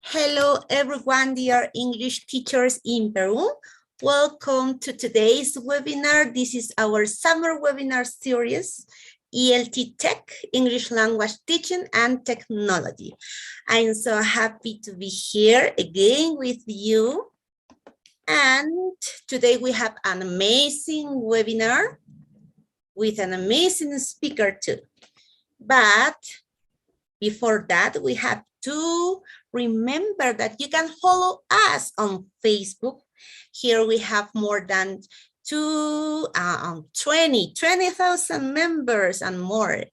Hello, everyone, dear English teachers in Peru. Welcome to today's webinar. This is our summer webinar series, ELT Tech, English Language Teaching and Technology. I'm so happy to be here again with you. And today we have an amazing webinar with an amazing speaker too. But before that, we have to remember that you can follow us on Facebook. Here we have more than 20,000 members and more.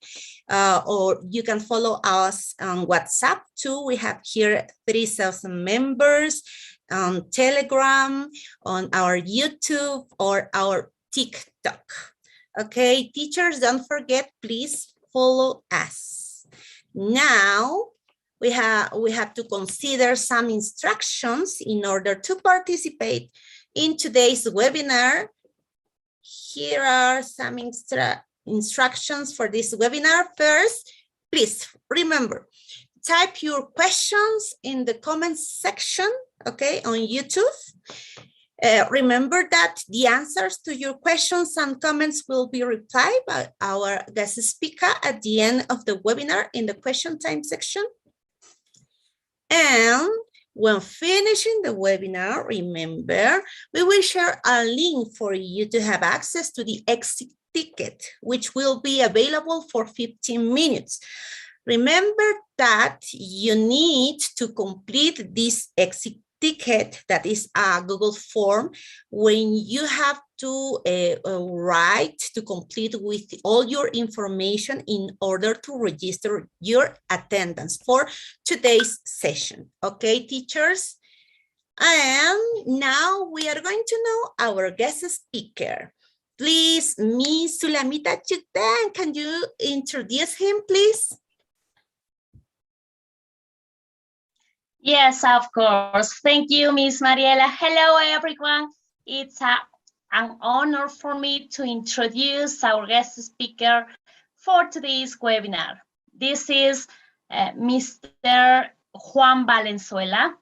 Or you can follow us on WhatsApp too. We have here 3,000 members on Telegram, on our YouTube or our TikTok. Okay, teachers, don't forget, please follow us. Now, we have to consider some instructions in order to participate in today's webinar. Here are some instructions for this webinar. First, please remember, type your questions in the comments section, okay, on YouTube. Remember that the answers to your questions and comments will be replied by our guest speaker at the end of the webinar in the question time section. And when finishing the webinar, remember, we will share a link for you to have access to the exit ticket, which will be available for 15 minutes. Remember that you need to complete this exit ticket, that is a Google form, when you have to write to complete with all your information in order to register your attendance for today's session. Okay, teachers? And now we are going to know our guest speaker. Please, Miss Sulamita Chuten, can you introduce him, please? Yes, of course. Thank you, Miss Mariela. Hello, everyone. It's an honor for me to introduce our guest speaker for today's webinar. This is Mr. Juan Valenzuela.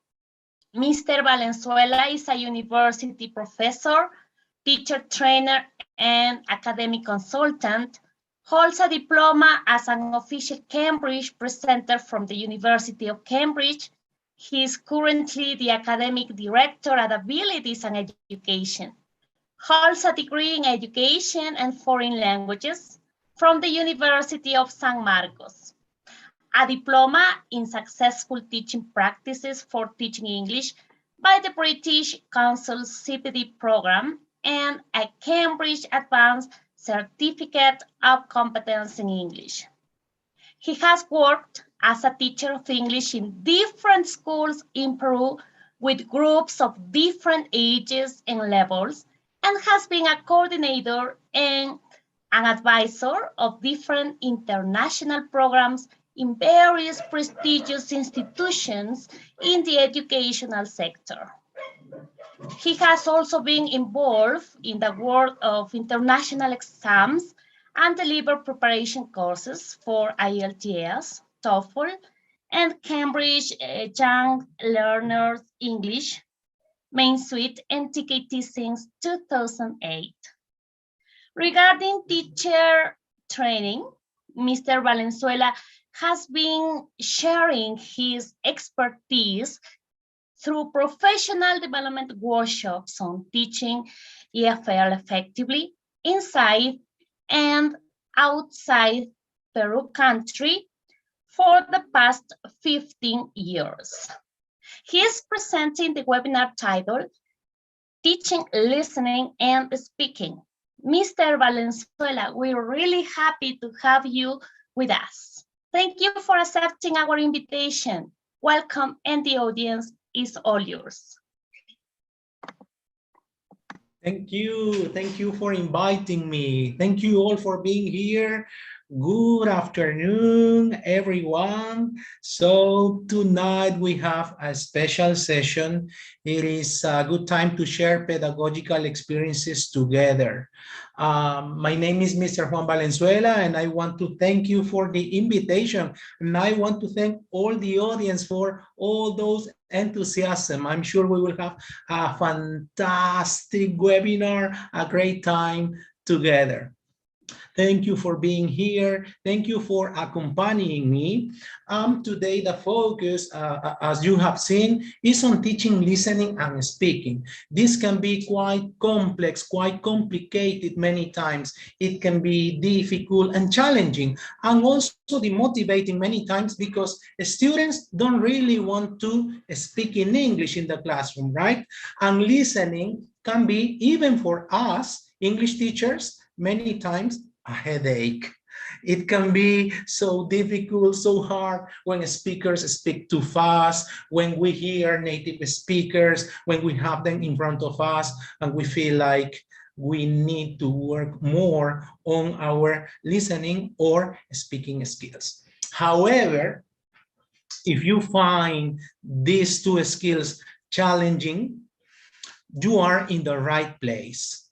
Mr. Valenzuela is a university professor, teacher trainer, and academic consultant. Holds a diploma as an official Cambridge presenter from the University of Cambridge. He is currently the academic director at Abilities and Education. Holds a degree in education and foreign languages from the University of San Marcos. A diploma in successful teaching practices for teaching English by the British Council CPD program, and a Cambridge Advanced Certificate of Competence in English. He has worked as a teacher of English in different schools in Peru with groups of different ages and levels, and has been a coordinator and an advisor of different international programs in various prestigious institutions in the educational sector. He has also been involved in the work of international exams and delivered preparation courses for IELTS, TOEFL, and Cambridge Young Learners English Main Suite and TKT since 2008. Regarding teacher training, Mr. Valenzuela has been sharing his expertise through professional development workshops on teaching EFL effectively inside and outside Peru country for the past 15 years. He is presenting the webinar titled Teaching, Listening, and Speaking. Mr. Valenzuela, we're really happy to have you with us. Thank you for accepting our invitation. Welcome, and the audience is all yours. Thank you. Thank you for inviting me. Thank you all for being here. Good afternoon, everyone. So tonight we have a special session. It is a good time to share pedagogical experiences together. My name is Mr. Juan Valenzuela, and I want to thank you for the invitation. And I want to thank all the audience for all those enthusiasm. I'm sure we will have a fantastic webinar, a great time together. Thank you for being here. Thank you for accompanying me. Today, the focus, as you have seen, is on teaching, listening, and speaking. This can be quite complex, quite complicated many times. It can be difficult and challenging, and also demotivating many times because students don't really want to speak in English in the classroom, right? And listening can be, even for us, English teachers, many times, a headache. It can be so difficult, so hard when speakers speak too fast, when we hear native speakers, when we have them in front of us, and we feel like we need to work more on our listening or speaking skills. However, if you find these two skills challenging, you are in the right place.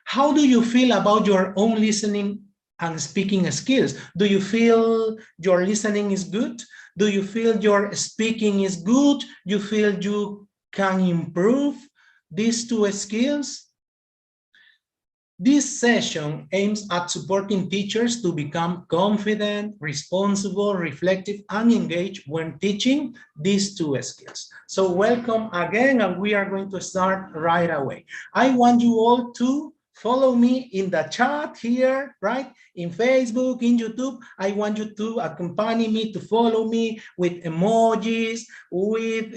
How do you feel about your own listening and speaking skills? Do you feel your listening is good? Do you feel your speaking is good? You feel you can improve these two skills? This session aims at supporting teachers to become confident, responsible, reflective, and engaged when teaching these two skills. So welcome again, and we are going to start right away. I want you all to follow me in the chat here, right? In Facebook, in YouTube. I want you to accompany me, to follow me with emojis, with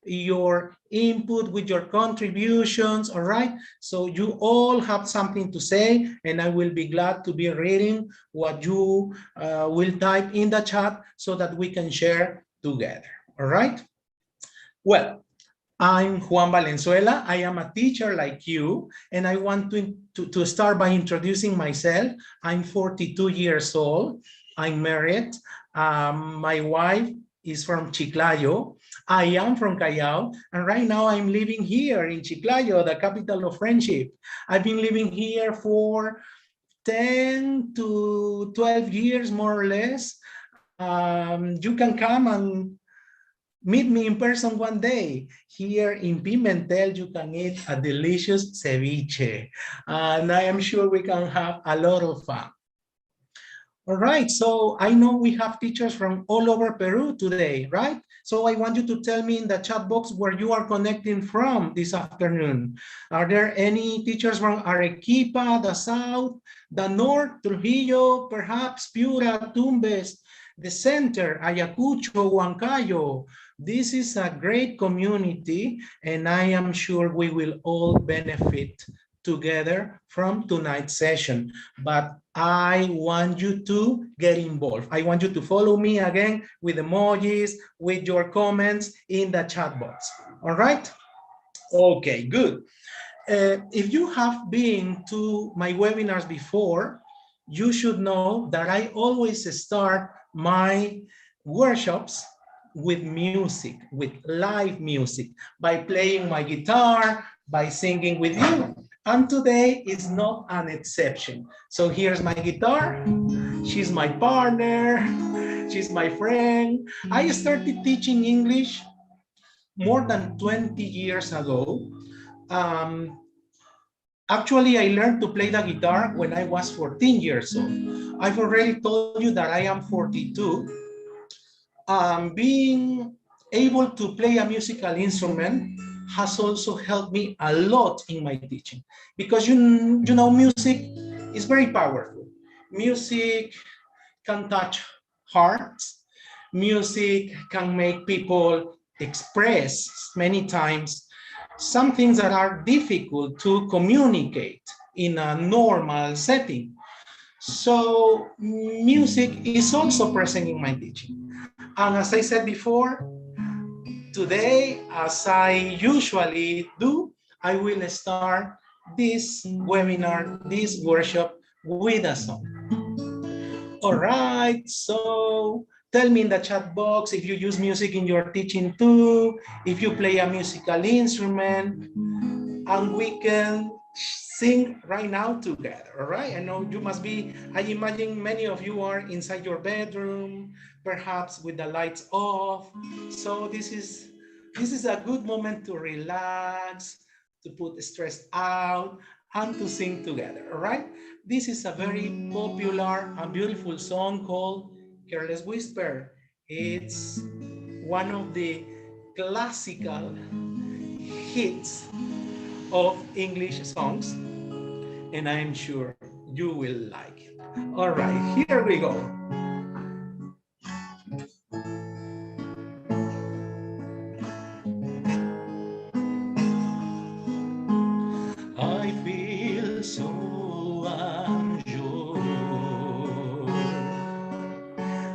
your input, with your contributions, all right? So you all have something to say, and I will be glad to be reading what you will type in the chat so that we can share together, all right? Well, I'm Juan Valenzuela. I am a teacher like you, and I want to start by introducing myself. I'm 42 years old. I'm married. My wife is from Chiclayo. I am from Callao, and right now I'm living here in Chiclayo, the capital of friendship. I've been living here for 10 to 12 years, more or less. You can come and meet me in person one day. Here in Pimentel, you can eat a delicious ceviche. And I am sure we can have a lot of fun. All right, so I know we have teachers from all over Peru today, right? So I want you to tell me in the chat box where you are connecting from this afternoon. Are there any teachers from Arequipa, the South, the North, Trujillo, perhaps Piura, Tumbes, the center, Ayacucho, Huancayo? This is a great community, and I am sure we will all benefit together from tonight's session. But I want you to get involved. I want you to follow me again with emojis, with your comments in the chat box. All right? Okay, good. If you have been to my webinars before, you should know that I always start my workshops with music, with live music, by playing my guitar, by singing with you. And today is not an exception. So here's my guitar. She's my partner. She's my friend. I started teaching English more than 20 years ago. Actually, I learned to play the guitar when I was 14 years old. I've already told you that I am 42. Being able to play a musical instrument has also helped me a lot in my teaching, because you know, music is very powerful. Music can touch hearts. Music can make people express many times some things that are difficult to communicate in a normal setting. So music is also present in my teaching. And as I said before, today, as I usually do, I will start this webinar, this workshop with a song. All right, so tell me in the chat box if you use music in your teaching too, if you play a musical instrument, and we can sing right now together, all right? I know you must be, I imagine many of you are inside your bedroom, perhaps with the lights off. So this is a good moment to relax, to put the stress out, and to sing together, all right? This is a very popular and beautiful song called Careless Whisper. It's one of the classical hits of English songs, and I'm sure you will like it. All right, here we go. I feel so unsure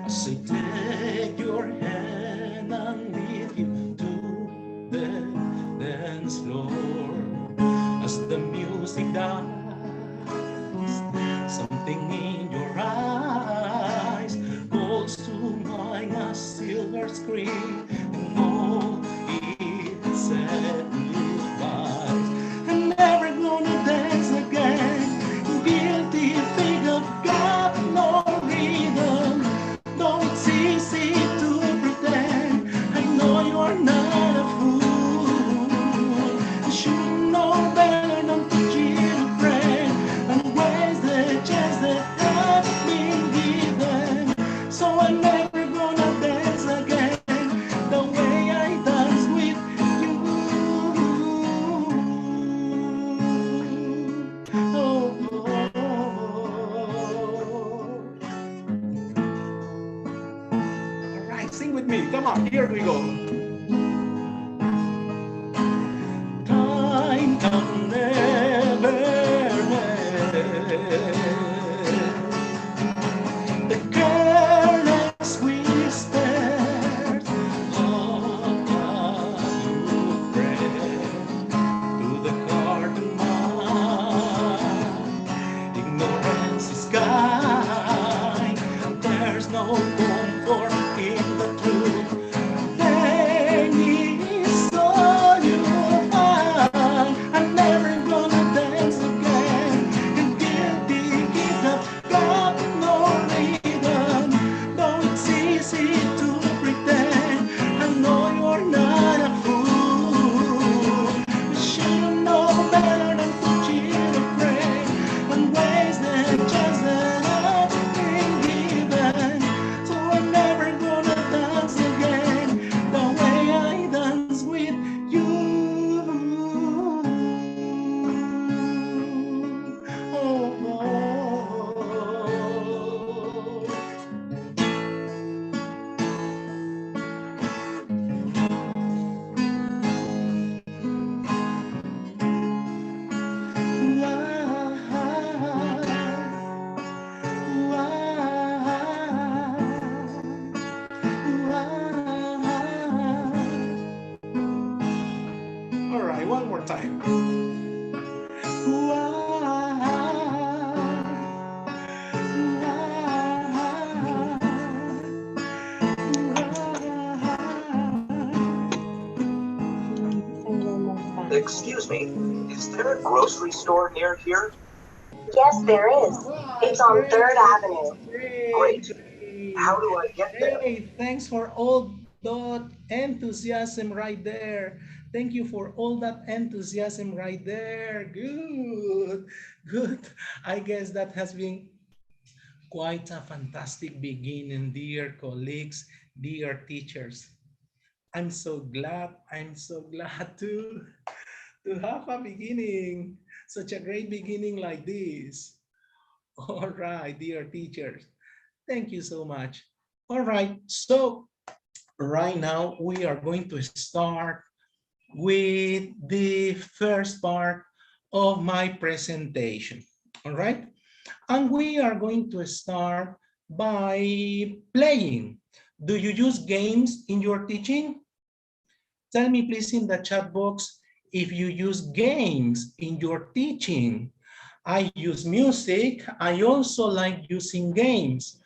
as I take your hand and lead you to the dance floor. As the music dies, something in your eyes calls to mind a silver screen, and all it said goodbyes. I'm never gonna dance again, guilty feet of God, no rhythm. Though it's easy to pretend, I know you're not a fool. You should know better than to cheat a friend and waste the chance that has been given. So I'm never gonna dance again the way I dance with you. Oh, oh, oh. All right, sing with me. Come on, here we go. Time can never the careless whispers of your friend to the heart and mind. Ignorance is kind, there's no comfort in the truth. Pain is all you find. I'm never gonna dance again, and guilty gives up God no rhythm. Though it's easy to pretend, I know you're not a fool. You should know better than to cheat a friend and waste the chance that I've been given. So I'm never gonna dance again the way I dance with you. Oh, oh. All right, one more time. Excuse me, is there a grocery store near here? Yes, there is. It's on 3rd Avenue. Great. How do I get there? Hey, thanks for all Enthusiasm right there. Thank you for all that enthusiasm right there. Good, good. I guess that has been quite a fantastic beginning, dear colleagues, dear teachers. I'm so glad to have a beginning, such a great beginning like this. All right, dear teachers, thank you so much. All right, so right now we are going to start with the first part of my presentation. All right, and we are going to start by playing. Do you use games in your teaching? Tell me please in the chat box if you use games in your teaching. I use music. I also like using games,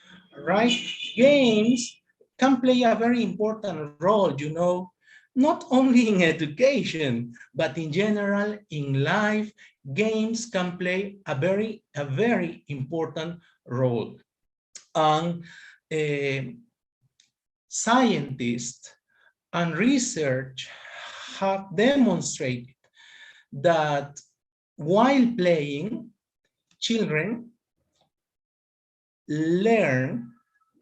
right? Games can play a very important role, you know, not only in education, but in general in life. Games can play a very important role. And scientists and research have demonstrated that while playing, children learn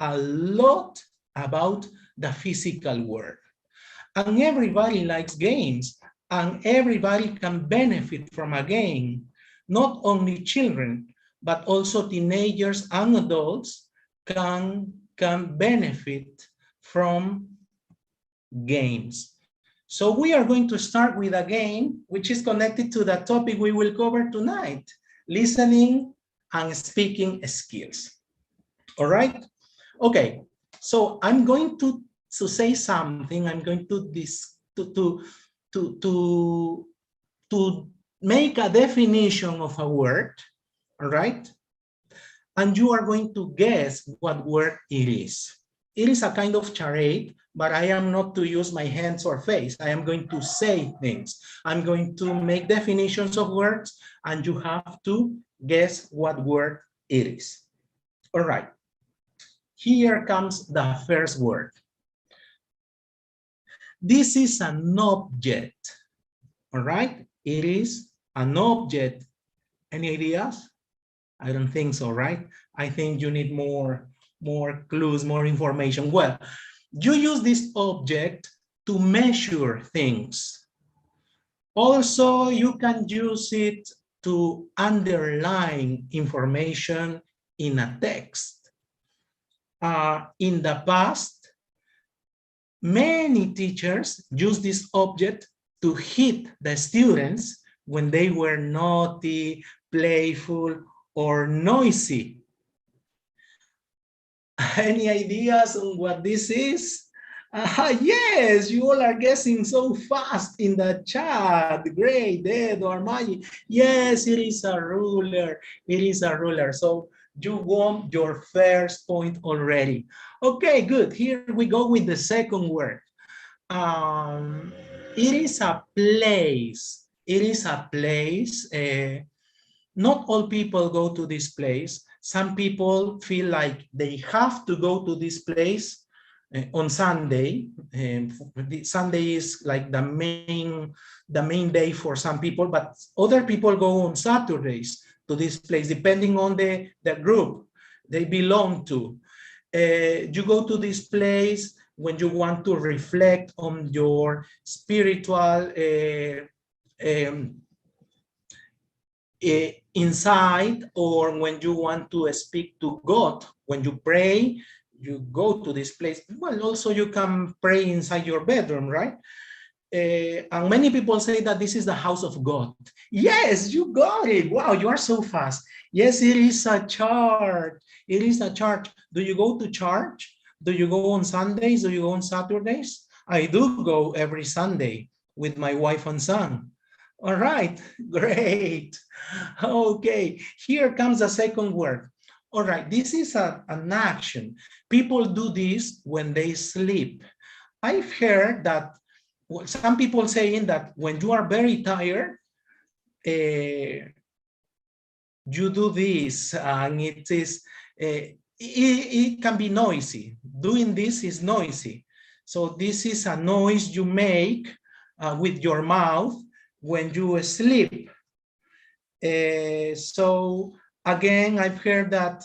a lot about the physical world. And everybody likes games, and everybody can benefit from a game. Not only children, but also teenagers and adults can benefit from games. So we are going to start with a game which is connected to the topic we will cover tonight, listening and speaking skills. All right? Okay, so I'm going to say something. I'm going to make a definition of a word, all right? And you are going to guess what word it is. It is a kind of charade, but I am not to use my hands or face. I am going to say things. I'm going to make definitions of words, and you have to guess what word it is. All right. Here comes the first word. This is an object. All right. It is an object. Any ideas? I don't think so, right? I think you need more clues, more information. Well, you use this object to measure things. Also, you can use it to underline information in a text. In the past, many teachers used this object to hit the students when they were naughty, playful, or noisy. Any ideas on what this is? Yes, you all are guessing so fast in the chat. Great, Ed or Maggie. Yes, it is a ruler. It is a ruler. So you won your first point already. Okay, good. Here we go with the second word. It is a place. It is a place. Not all people go to this place. Some people feel like they have to go to this place on Sunday. Sunday is like the main day for some people, but other people go on Saturdays to this place, depending on the group they belong to. You go to this place when you want to reflect on your spiritual inside, or when you want to speak to God. When you pray, you go to this place. Well, also you can pray inside your bedroom, right? And many people say that this is the house of God. Yes, you got it. Wow, you are so fast. Yes, it is a church. It is a church. Do you go to church? Do you go on Sundays? Do you go on Saturdays? I do go every Sunday with my wife and son. All right, great. Okay, here comes the second word. All right, this is an action. People do this when they sleep. I've heard that some people saying that when you are very tired, you do this, and it can be noisy. Doing this is noisy. So this is a noise you make with your mouth when you sleep. So again, I've heard that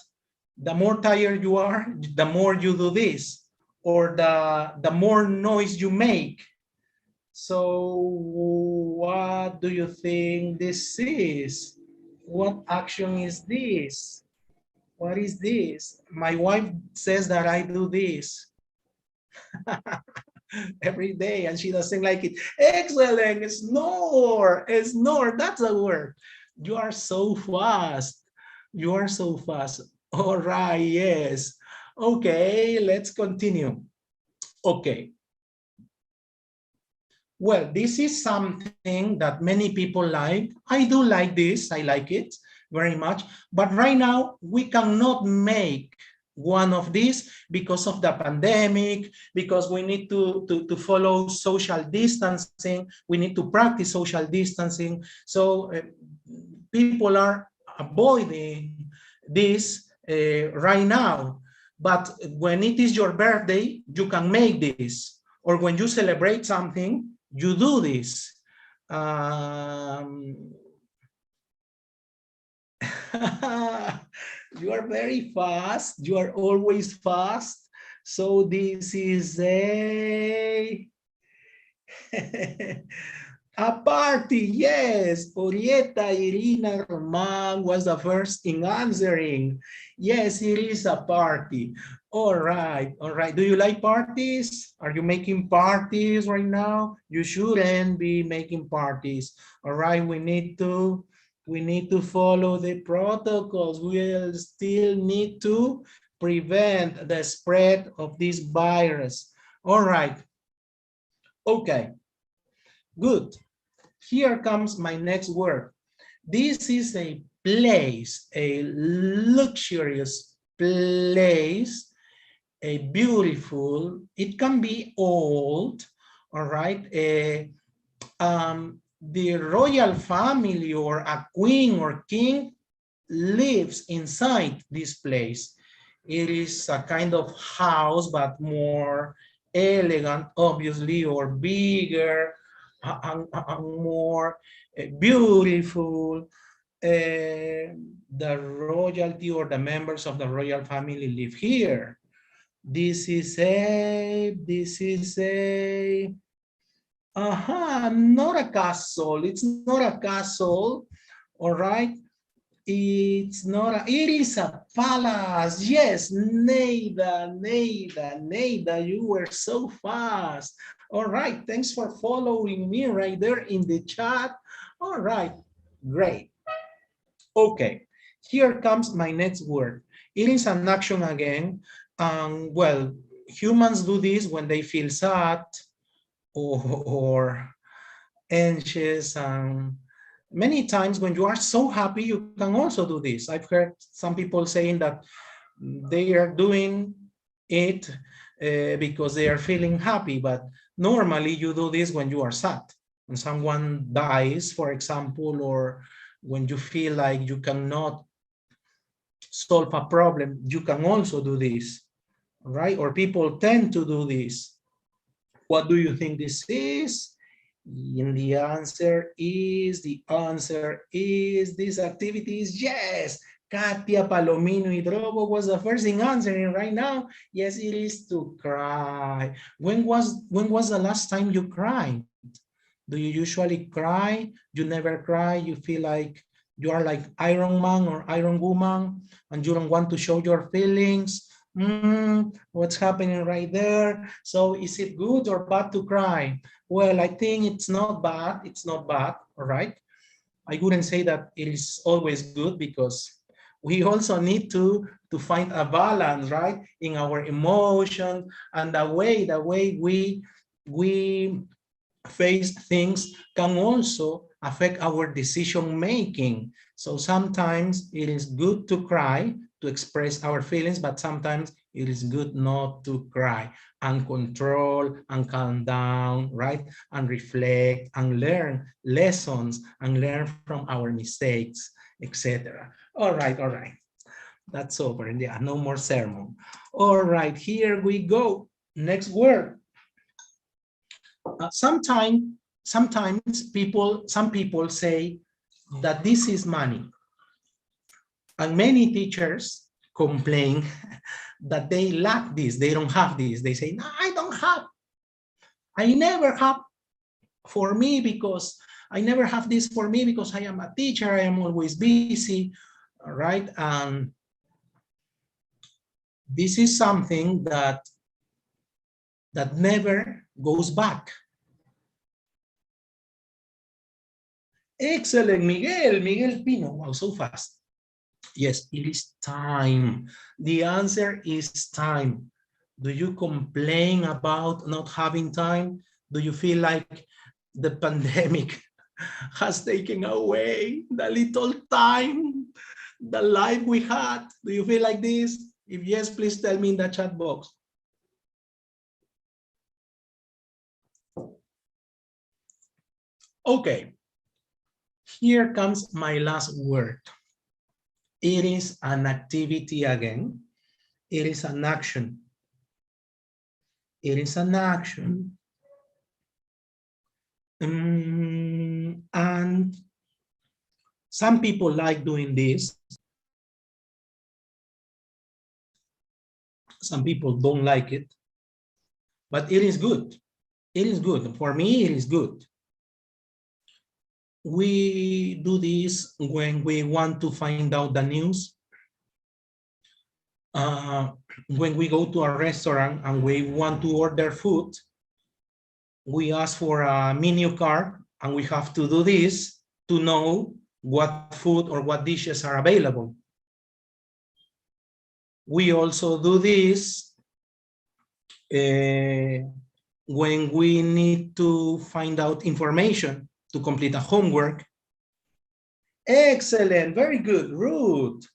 the more tired you are, the more you do this, or the more noise you make. So what do you think this is? What action is this? What is this? My wife says that I do this every day and she doesn't like it. Excellent, snore, snore, that's a word. You are so fast. You are so fast. All right, yes. Okay, let's continue. Okay. Well, this is something that many people like. I do like this, I like it very much. But right now, we cannot make one of these because of the pandemic, because we need to follow social distancing, we need to practice social distancing. So people are avoiding this right now. But when it is your birthday, you can make this. Or when you celebrate something, you do this. You are very fast. You are always fast. So this is a a party. Yes, Orieta Irina Roman was the first in answering. Yes, it is a party. All right, all right. Do you like parties? Are you making parties right now? You shouldn't be making parties. All right, we need to follow the protocols. We'll still need to prevent the spread of this virus. All right. Okay. Good. Here comes my next word. This is a place, a luxurious place, a beautiful, it can be old, all right? The royal family or a queen or king lives inside this place. It is a kind of house, but more elegant, obviously, or bigger, and more beautiful. The royalty or the members of the royal family live here. This is a not a castle. It's not a castle, all right? It's not a, it is a palace. Yes, Neida, you were so fast. All right, thanks for following me right there in the chat. All right, great. Okay, here comes my next word. It is an action again. Well, humans do this when they feel sad or anxious. Many times when you are so happy, you can also do this. I've heard some people saying that they are doing it because they are feeling happy, but normally you do this when you are sad. When someone dies, for example, or when you feel like you cannot solve a problem, you can also do this, right? Or people tend to do this. What do you think this is? And the answer is, this activity is yes. Katia Palomino Hidrobo was the first in answering right now. Yes, it is to cry. When was the last time you cried? Do you usually cry? You never cry? You feel like you are like Iron Man or Iron Woman and you don't want to show your feelings? What's happening right there? So is it good or bad to cry? Well, I think it's not bad. It's not bad, all right? I wouldn't say that it is always good because we also need to find a balance, right? In our emotion and the way we face things can also affect our decision making. So sometimes it is good to cry to express our feelings, but sometimes it is good not to cry and control and calm down, right? And reflect and learn lessons and learn from our mistakes, etc. All right, all right. That's over. Yeah, no more sermon. All right, here we go. Next word. Sometimes some people say that this is money. And many teachers complain that they lack this, they don't have this. They say, no, I don't have. I never have for me because I never have this for me because I am a teacher, I am always busy, all right? And this is something that never goes back. Excellent, Miguel Pino, wow, so fast. Yes, it is time. The answer is time. Do you complain about not having time? Do you feel like the pandemic has taken away the little time, the life we had? Do you feel like this? If yes, please tell me in the chat box. Okay, here comes my last word. It is an activity again. It is an action. It is an action. And some people like doing this. Some people don't like it. But it is good. It is good. For me, it is good. We do this when we want to find out the news. When we go to a restaurant and we want to order food, we ask for a menu card and we have to do this to know what food or what dishes are available. We also do this when we need to find out information to complete a homework. Excellent, very good, Ruth.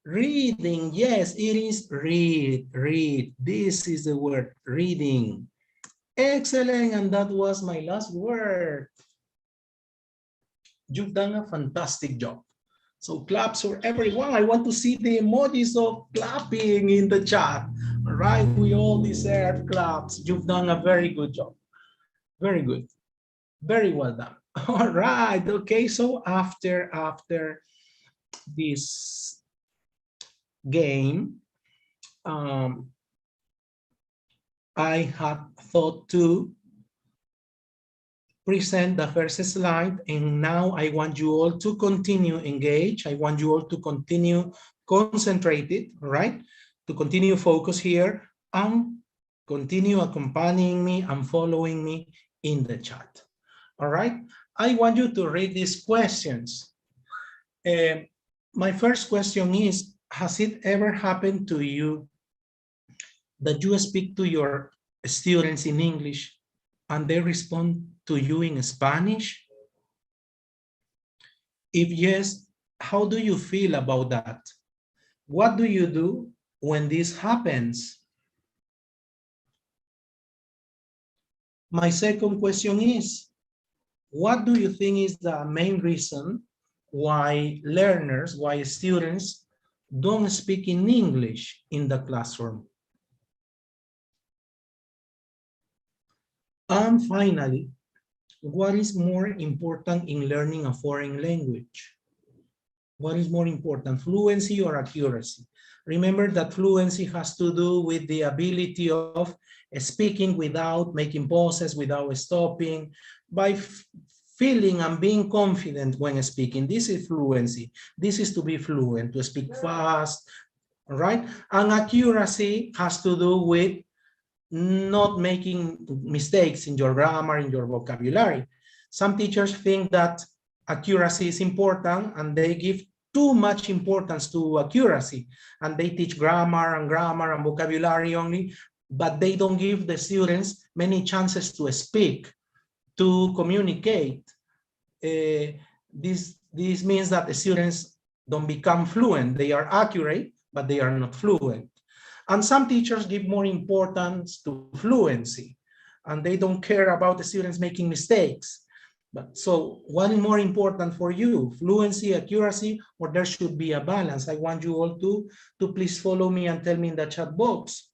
Reading, yes, it is read. This is the word, reading. Excellent, and that was my last word. You've done a fantastic job. So claps for everyone. I want to see the emojis of clapping in the chat. All right, we all deserve claps. You've done a very good job. Very good. Very well done. All right, okay, so after this game, I had thought to present the first slide, and now I want you all to continue engaged. I want you all to continue concentrated, right? To continue focus here and continue accompanying me and following me in the chat. All right, I want you to read these questions. My first question is, has it ever happened to you that you speak to your students in English and they respond to you in Spanish? If yes, how do you feel about that? What do you do when this happens? My second question is, what do you think is the main reason why learners, why students don't speak in English in the classroom? And finally, what is more important in learning a foreign language? What is more important, fluency or accuracy? Remember that fluency has to do with the ability of speaking without making pauses, without stopping, by feeling and being confident when speaking. This is fluency. This is to be fluent, to speak fast, all right? And accuracy has to do with not making mistakes in your grammar, in your vocabulary. Some teachers think that accuracy is important and they give too much importance to accuracy and they teach grammar and vocabulary only, but they don't give the students many chances to speak, to communicate. This means that the students don't become fluent. They are accurate, but they are not fluent. And some teachers give more importance to fluency and they don't care about the students making mistakes. But so what is more important for you, fluency, accuracy, or there should be a balance? I want you all to please follow me and tell me in the chat box.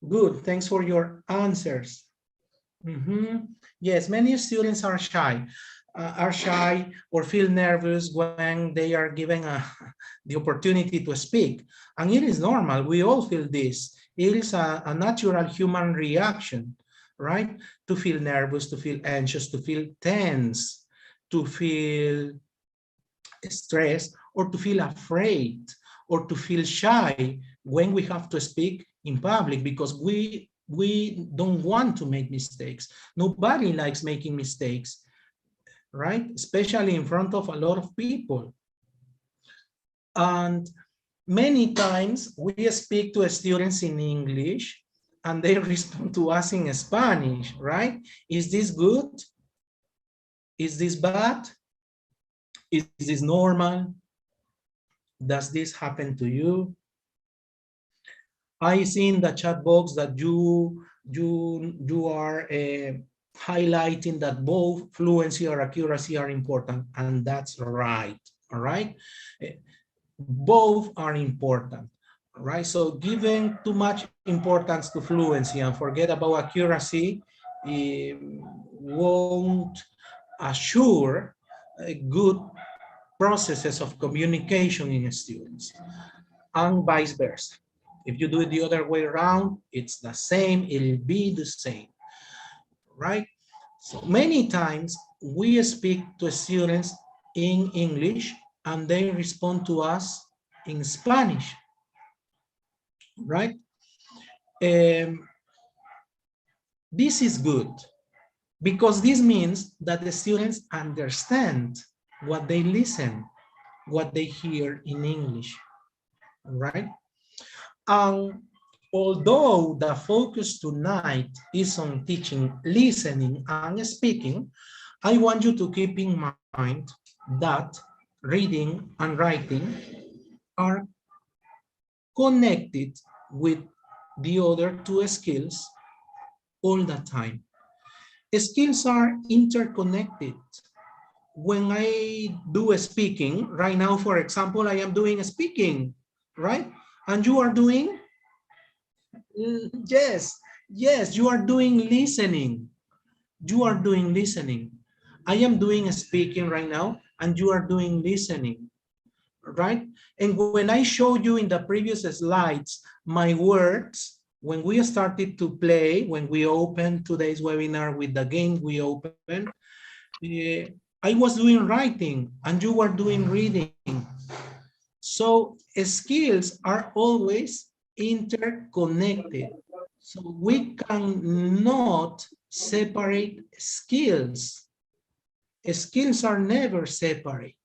Good, thanks for your answers. Yes, many students are shy or feel nervous when they are given the opportunity to speak. And it is normal, we all feel this. It is a natural human reaction, right? To feel nervous, to feel anxious, to feel tense, to feel stressed, or to feel afraid, or to feel shy when we have to speak in public, because we don't want to make mistakes. Nobody likes making mistakes, right? Especially in front of a lot of people. And many times we speak to students in English and they respond to us in Spanish, right? Is this good? Is this bad? Is this normal? Does this happen to you? I see in the chat box that you are highlighting that both fluency or accuracy are important, and that's right. All right, both are important, right? So giving too much importance to fluency and forget about accuracy won't assure good processes of communication in students, and vice versa. If you do it the other way around, it's the same, it'll be the same, right? So many times we speak to students in English and they respond to us in Spanish, right? This is good because this means that the students understand what they listen, what they hear in English, right? Although the focus tonight is on teaching listening and speaking, I want you to keep in mind that reading and writing are connected with the other two skills all the time. Skills are interconnected. When I do speaking, right now, for example, I am doing speaking, right? And you are doing? Yes, you are doing listening. You are doing listening. I am doing speaking right now, and you are doing listening, right? And when I showed you in the previous slides my words, when we started to play, when we opened today's webinar with the game we opened, I was doing writing, and you were doing reading. So skills are always interconnected. So we cannot separate skills. Skills are never separate.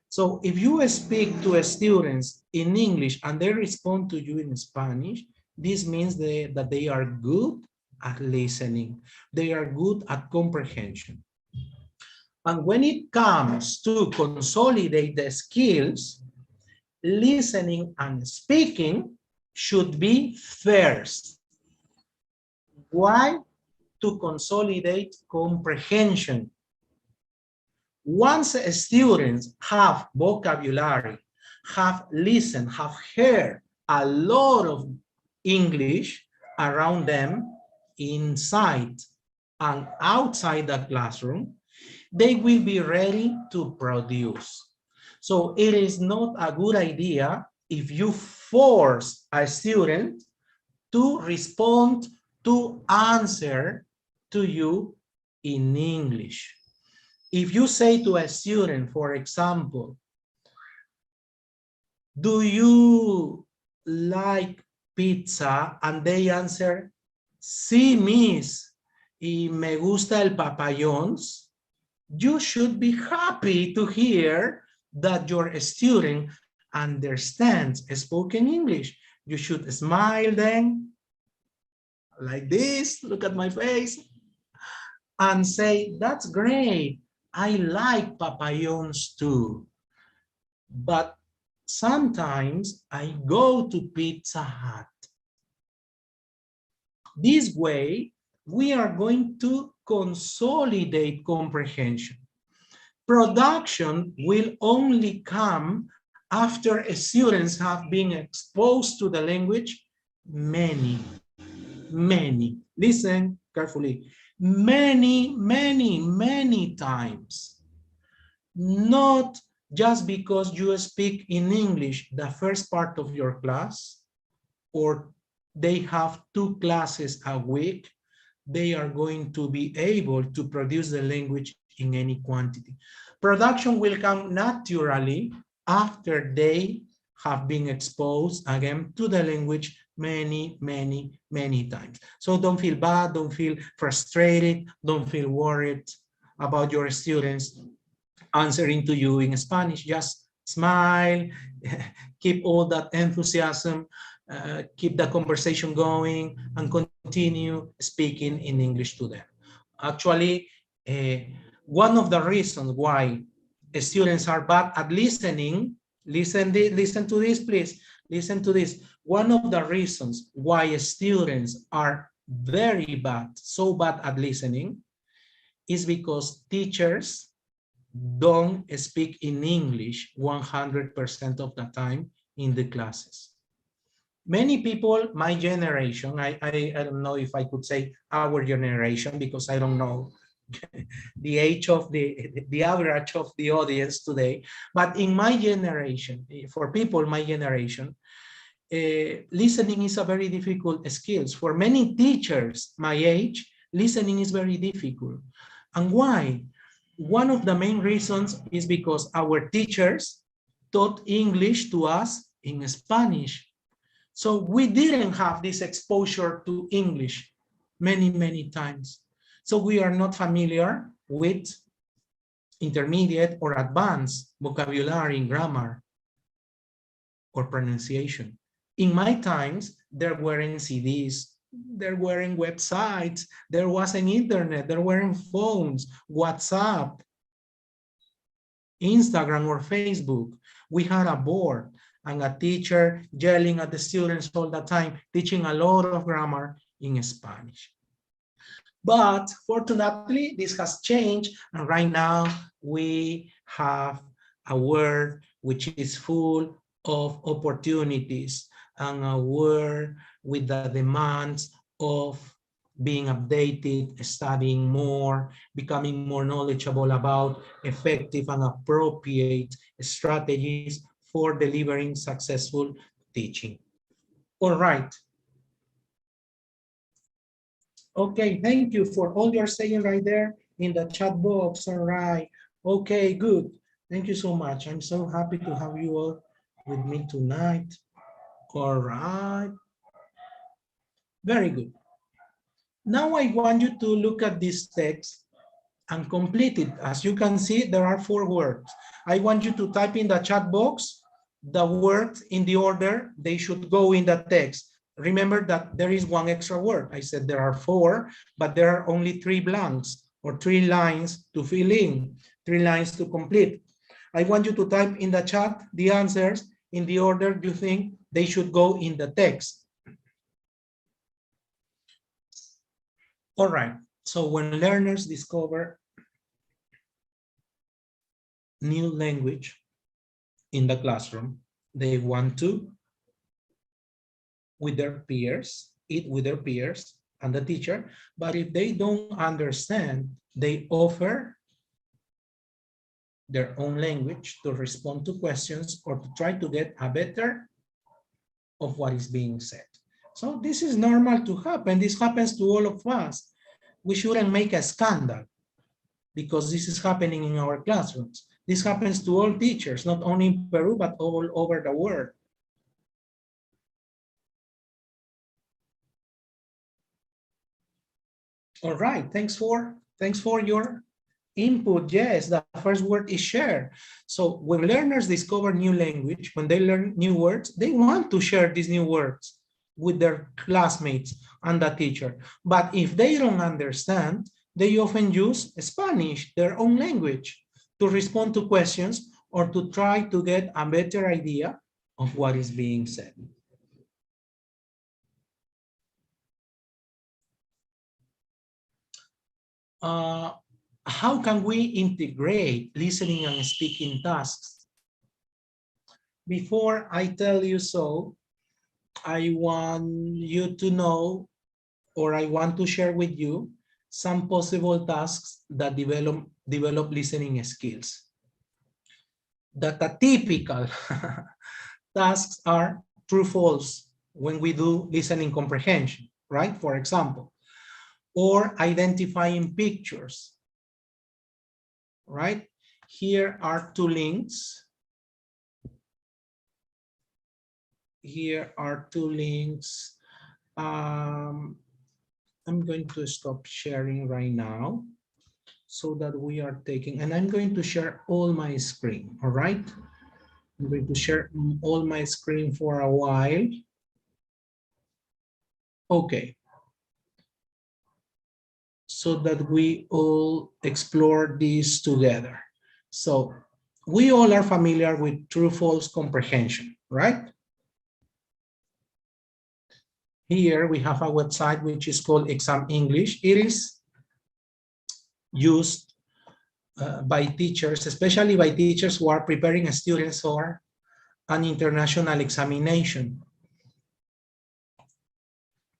So if you speak to students in English and they respond to you in Spanish, this means that they are good at listening. They are good at comprehension. And when it comes to consolidate the skills, listening and speaking should be first. Why? To consolidate comprehension. Once students have vocabulary, have listened, have heard a lot of English around them, inside and outside the classroom, they will be ready to produce. So it is not a good idea if you force a student to respond, to answer to you in English. If you say to a student, for example, do you like pizza? And they answer, sí, miss, y me gusta el papayons. You should be happy to hear that your student understands spoken English. You should smile then, like this, look at my face, and say, that's great. I like papayons too. But sometimes I go to Pizza Hut. This way, we are going to consolidate comprehension. Production will only come after students have been exposed to the language many Many. Listen carefully. Many, many, many times. Not just because you speak in English the first part of your class, or they have 2 classes a week, they are going to be able to produce the language in any quantity. Production will come naturally after they have been exposed again to the language many, many, many times. So don't feel bad, don't feel frustrated, don't feel worried about your students answering to you in Spanish. Just smile, keep all that enthusiasm, keep the conversation going, and continue speaking in English to them. Actually, one of the reasons why students are bad at listening, listen to this, please, listen to this. One of the reasons why students are very bad, so bad at listening, is because teachers don't speak in English 100% of the time in the classes. Many people, my generation, I don't know if I could say our generation, because I don't know the age of the average of the audience today, but in my generation, for people my generation, listening is a very difficult skill. For many teachers my age, listening is very difficult. And why? One of the main reasons is because our teachers taught English to us in Spanish. So we didn't have this exposure to English many, many times. So we are not familiar with intermediate or advanced vocabulary, grammar, or pronunciation. In my times, there weren't CDs, there weren't websites, there wasn't internet, there weren't phones, WhatsApp, Instagram, or Facebook. We had a board and a teacher yelling at the students all the time, teaching a lot of grammar in Spanish. But fortunately, this has changed, and right now we have a world which is full of opportunities and a world with the demands of being updated, studying more, becoming more knowledgeable about effective and appropriate strategies for delivering successful teaching. All right. Okay, thank you for all you're saying right there in the chat box. All right. Okay, good. Thank you so much. I'm so happy to have you all with me tonight. All right. Very good. Now I want you to look at this text and complete it. As you can see, there are 4 words. I want you to type in the chat box the words in the order they should go in the text. Remember that there is 1 extra word. I said there are 4, but there are only 3 blanks or 3 lines to fill in, 3 lines to complete. I want you to type in the chat the answers in the order you think they should go in the text. All right, so when learners discover new language in the classroom, they want to, with their peers, eat with their peers and the teacher, but if they don't understand, they offer their own language to respond to questions or to try to get a better of what is being said. So this is normal to happen. This happens to all of us. We shouldn't make a scandal because this is happening in our classrooms. This happens to all teachers, not only in Peru, but all over the world. All right, thanks for your input. Yes, the first word is share. So when learners discover new language, when they learn new words, they want to share these new words with their classmates and the teacher. But if they don't understand, they often use Spanish, their own language, to respond to questions or to try to get a better idea of what is being said. How can we integrate listening and speaking tasks? Before I tell you so, I want you to know or I want to share with you some possible tasks that develop listening skills. The typical tasks are true, false when we do listening comprehension, right? For example, or identifying pictures, right? Here are two links. Here are two links. I'm going to stop sharing right now so that we are taking, and I'm going to share all my screen, all right? I'm going to share all my screen for a while. Okay. So that we all explore this together. So we all are familiar with true-false comprehension, right? Here we have a website which is called Exam English. It is used by teachers, especially by teachers who are preparing students for an international examination.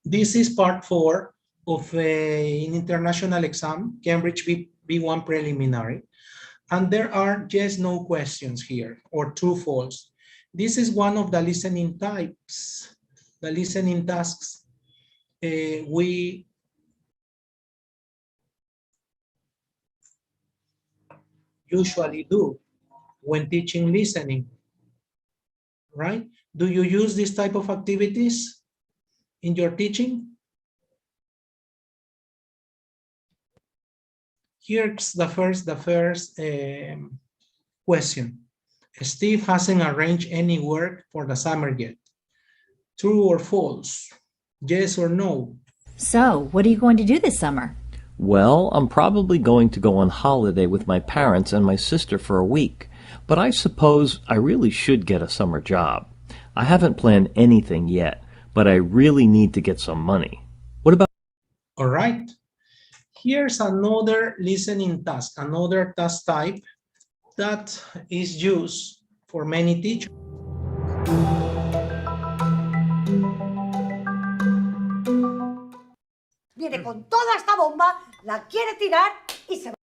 This is part 4 of an international exam, Cambridge B1 preliminary. And there are yes/no questions here, or true/false. This is one of the listening types, the listening tasks we usually do when teaching listening, right? Do you use this type of activities in your teaching? Here's the first question. Steve hasn't arranged any work for the summer yet. True or false? Yes or no? So, what are you going to do this summer? Well, I'm probably going to go on holiday with my parents and my sister for a week, but I suppose I really should get a summer job. I haven't planned anything yet, but I really need to get some money. What about... All right. Here's another listening task, another task type that is used for many teachers. Viene con toda esta bomba, la quiere tirar y se va.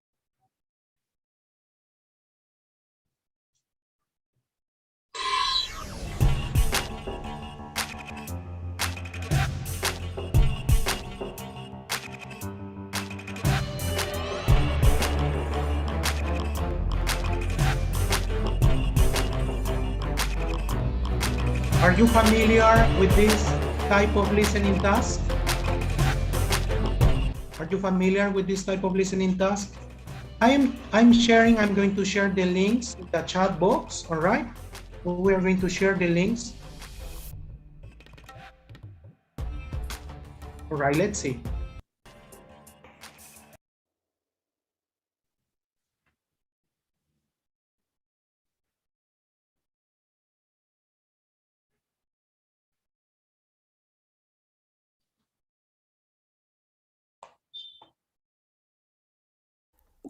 Are you familiar with this type of listening task? Are you familiar with this type of listening task? I'm going to share the links in the chat box, all right? We are going to share the links. All right, let's see.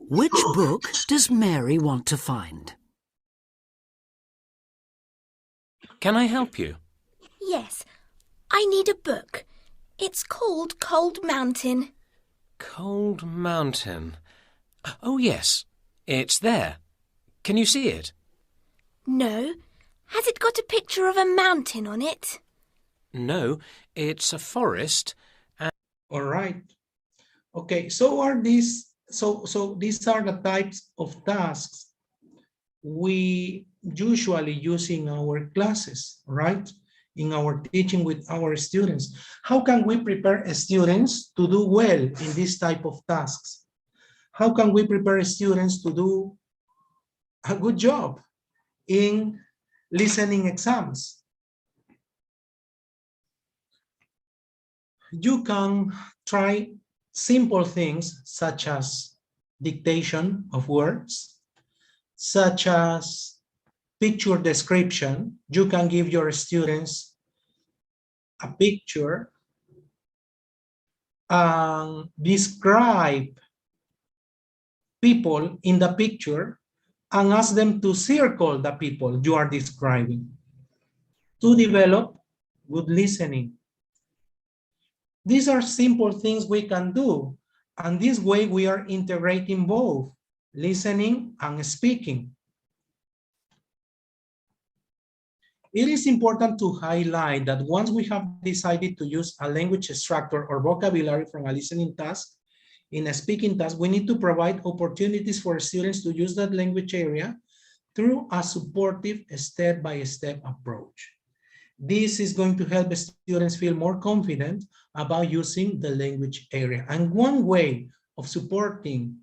Which book does Mary want to find? Can I help you? Yes, I need a book. It's called Cold Mountain. Cold Mountain. Oh, yes. It's there. Can you see it? No. Has it got a picture of a mountain on it? No, it's a forest. All right. Okay, so are these these are the types of tasks we usually use in our classes, right? In our teaching with our students. How can we prepare students to do well in this type of tasks? How can we prepare students to do a good job in listening exams? You can try simple things such as dictation of words, such as picture description. You can give your students a picture and describe people in the picture and ask them to circle the people you are describing to develop good listening. These are simple things we can do. And this way we are integrating both listening and speaking. It is important to highlight that once we have decided to use a language structure or vocabulary from a listening task, in a speaking task, we need to provide opportunities for students to use that language area through a supportive step-by-step approach. This is going to help the students feel more confident about using the language area. And one way of supporting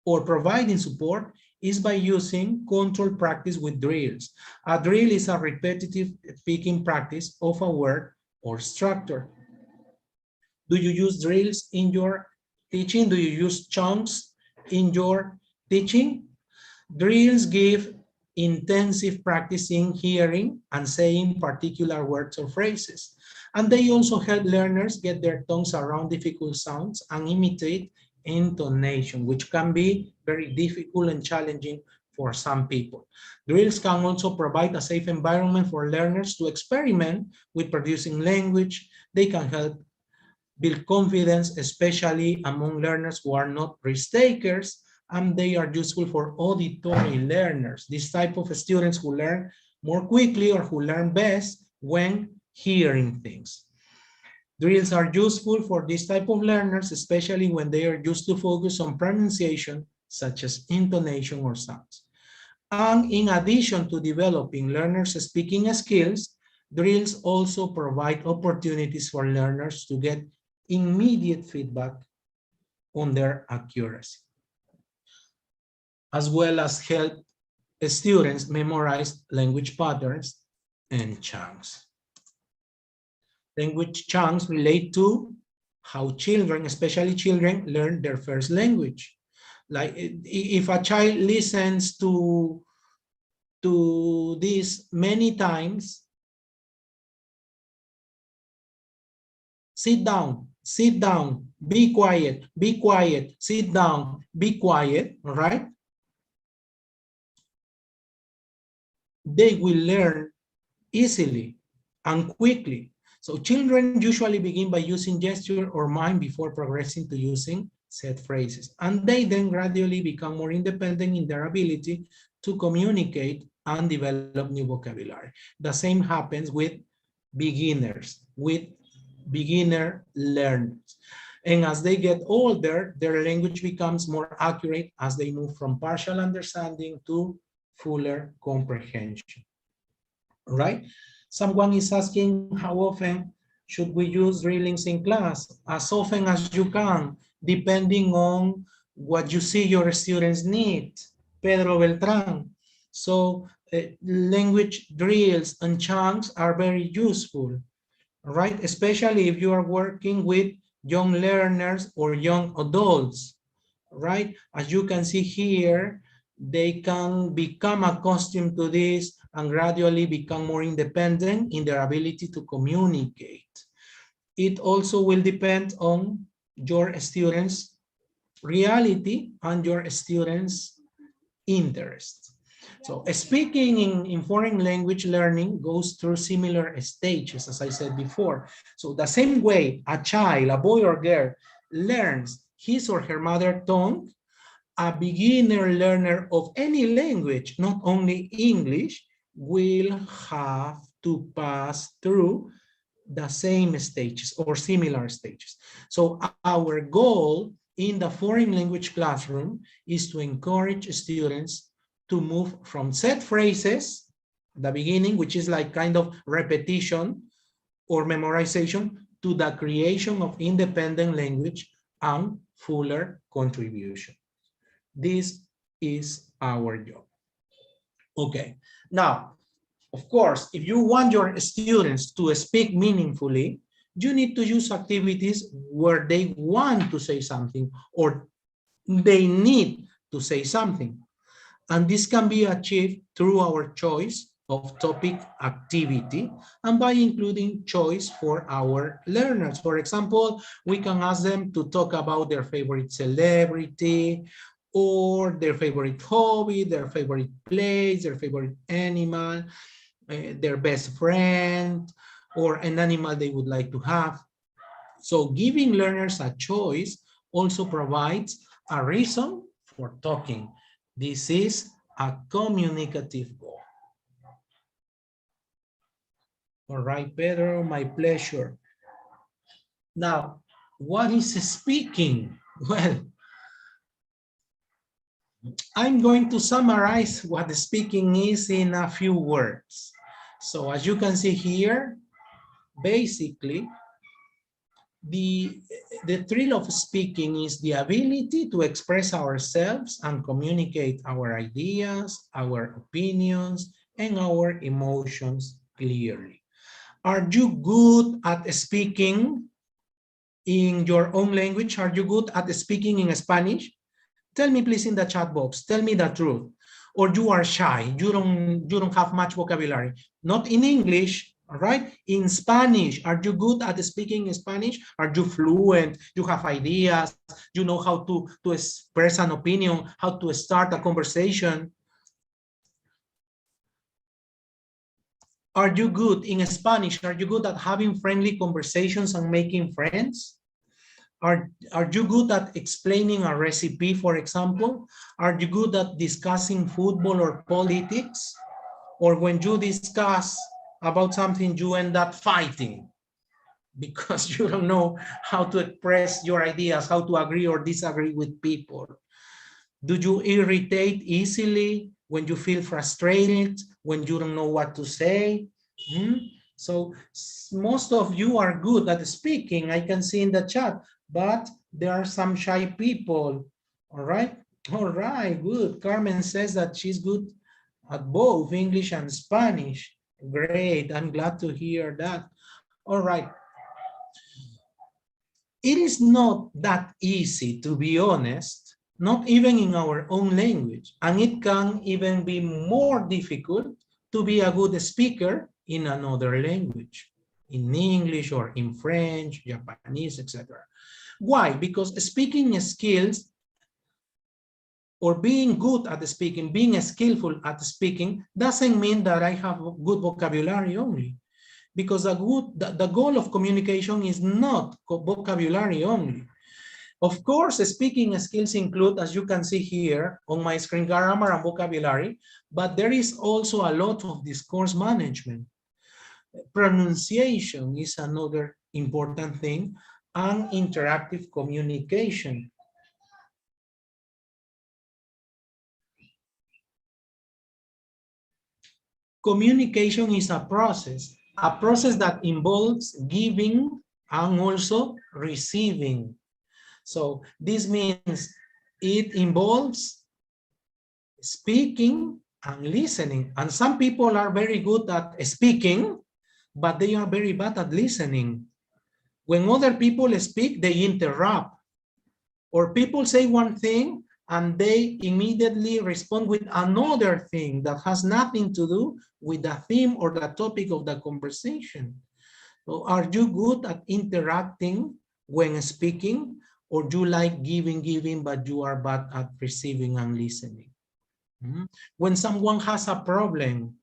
or providing support is by using controlled practice with drills. A drill is a repetitive speaking practice of a word or structure. Do you use drills in your teaching? Do you use chunks in your teaching? Drills give intensive practice in hearing and saying particular words or phrases. And they also help learners get their tongues around difficult sounds and imitate intonation, which can be very difficult and challenging for some people. Drills can also provide a safe environment for learners to experiment with producing language. They can help build confidence, especially among learners who are not risk takers, and they are useful for auditory learners. This type of students who learn more quickly or who learn best when hearing things. Drills are useful for this type of learners, especially when they are used to focus on pronunciation, such as intonation or sounds. And in addition to developing learners' speaking skills, drills also provide opportunities for learners to get immediate feedback on their accuracy, as well as help students memorize language patterns and chunks. Language chunks relate to how children, especially children, learn their first language. Like if a child listens to this many times, sit down, be quiet, sit down, be quiet, all right? They will learn easily and quickly. So children usually begin by using gesture or mime before progressing to using set phrases. And they then gradually become more independent in their ability to communicate and develop new vocabulary. The same happens with beginners, with beginner learners. And as they get older, their language becomes more accurate as they move from partial understanding to fuller comprehension, right? Someone is asking how often should we use drillings in class? As often as you can, depending on what you see your students need. Pedro Beltran. So language drills and chunks are very useful, right? Especially if you are working with young learners or young adults, right? As you can see here, they can become accustomed to this and gradually become more independent in their ability to communicate. It also will depend on your students' reality and your students' interest. So speaking in foreign language learning goes through similar stages, as I said before. So the same way a child, a boy or girl, learns his or her mother tongue, a beginner learner of any language, not only English, will have to pass through the same stages or similar stages. So our goal in the foreign language classroom is to encourage students to move from set phrases, the beginning, which is like kind of repetition or memorization, to the creation of independent language and fuller contribution. This is our job. Okay, now, of course, if you want your students to speak meaningfully, you need to use activities where they want to say something or they need to say something. And this can be achieved through our choice of topic activity and by including choice for our learners. For example, we can ask them to talk about their favorite celebrity or their favorite hobby, their favorite place, their favorite animal, their best friend, or an animal they would like to have. So giving learners a choice also provides a reason for talking. This is a communicative goal. All right, Pedro, my pleasure. Now, what is speaking? Well, I'm going to summarize what speaking is in a few words. So as you can see here, basically, the thrill of speaking is the ability to express ourselves and communicate our ideas, our opinions, and our emotions clearly. Are you good at speaking in your own language? Are you good at speaking in Spanish? Tell me please in the chat box, tell me the truth. Or you are shy, you don't have much vocabulary. Not in English, all right? In Spanish, are you good at speaking in Spanish? Are you fluent? You have ideas, you know how to express an opinion, how to start a conversation. Are you good in Spanish? Are you good at having friendly conversations and making friends? Are you good at explaining a recipe, for example? Are you good at discussing football or politics? Or when you discuss about something, you end up fighting because you don't know how to express your ideas, how to agree or disagree with people? Do you irritate easily when you feel frustrated, when you don't know what to say? So most of you are good at speaking, I can see in the chat, but there are some shy people, all right? All right, good. Carmen says that she's good at both English and Spanish. Great, I'm glad to hear that. All right. It is not that easy, to be honest, not even in our own language, and it can even be more difficult to be a good speaker in another language, in English or in French, Japanese, etc. Why? Because speaking skills or being good at speaking, being skillful at speaking, doesn't mean that I have good vocabulary only. Because the goal of communication is not vocabulary only. Of course, speaking skills include, as you can see here on my screen, grammar and vocabulary, but there is also a lot of discourse management. Pronunciation is another important thing, and interactive communication. Communication is a process that involves giving and also receiving. So this means it involves speaking and listening. And some people are very good at speaking, but they are very bad at listening. When other people speak, they interrupt. Or people say one thing and they immediately respond with another thing that has nothing to do with the theme or the topic of the conversation. So are you good at interacting when speaking, or do you like giving, but you are bad at receiving and listening? When someone has a problem,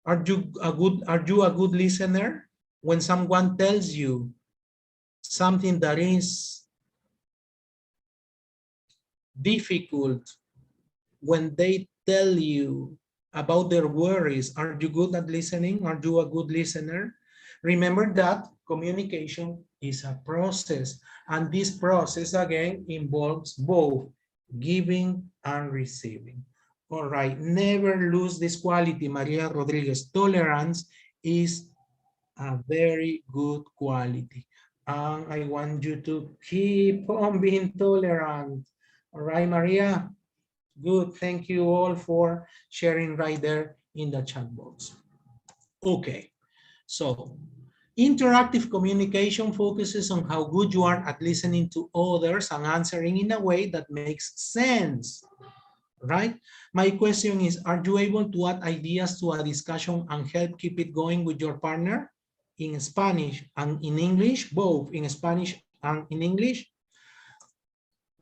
are you a good listener? When someone tells you something that is difficult, when they tell you about their worries, are you good at listening? Are you a good listener? Remember that communication is a process, and this process again involves both giving and receiving. All right, never lose this quality, Maria Rodriguez. Tolerance is a very good quality, and I want you to keep on being tolerant. All right, Maria. Good. Thank you all for sharing right there in the chat box. Okay. So interactive communication focuses on how good you are at listening to others and answering in a way that makes sense, right? My question is, are you able to add ideas to a discussion and help keep it going with your partner in Spanish and in English, both in Spanish and in English?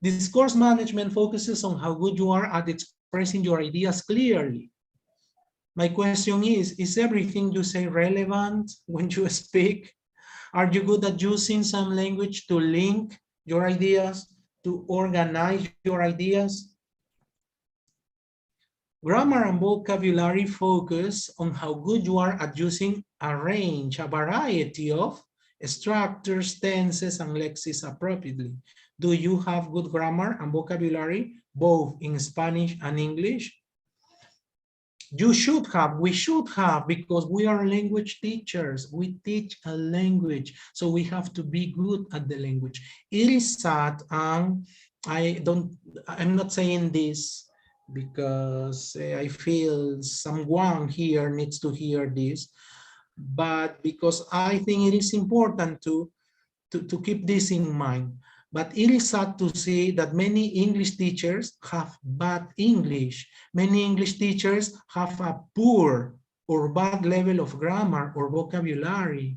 Discourse management focuses on how good you are at expressing your ideas clearly. My question is everything you say relevant when you speak? Are you good at using some language to link your ideas, to organize your ideas? Grammar and vocabulary focus on how good you are at using a range, a variety of structures, tenses, and lexis appropriately. Do you have good grammar and vocabulary, both in Spanish and English? You should have, we should have, because we are language teachers. We teach a language, so we have to be good at the language. It is sad, and I'm not saying this because I feel someone here needs to hear this, but because I think it is important to keep this in mind. But it is sad to see that many English teachers have bad English. Many English teachers have a poor or bad level of grammar or vocabulary.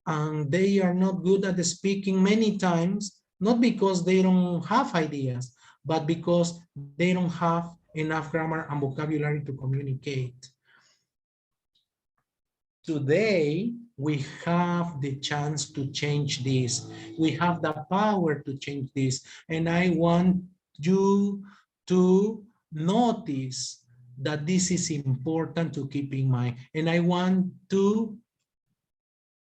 And they are not good at speaking many times, not because they don't have ideas, but because they don't have enough grammar and vocabulary to communicate. Today, we have the chance to change this. We have the power to change this. And I want you to notice that this is important to keep in mind. And I want to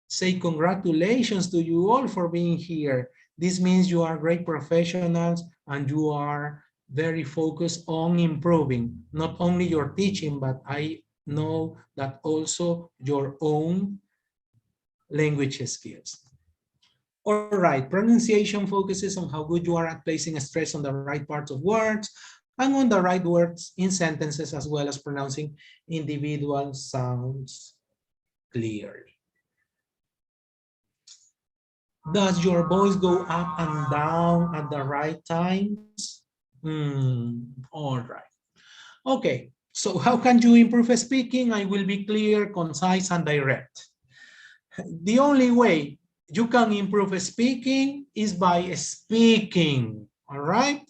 say congratulations to you all for being here. This means you are great professionals and you are very focused on improving, not only your teaching, but I know that also your own language skills. All right, pronunciation focuses on how good you are at placing a stress on the right parts of words and on the right words in sentences, as well as pronouncing individual sounds clearly. Does your voice go up and down at the right times? All right. Okay, so how can you improve speaking? I will be clear, concise, and direct. The only way you can improve speaking is by speaking, all right?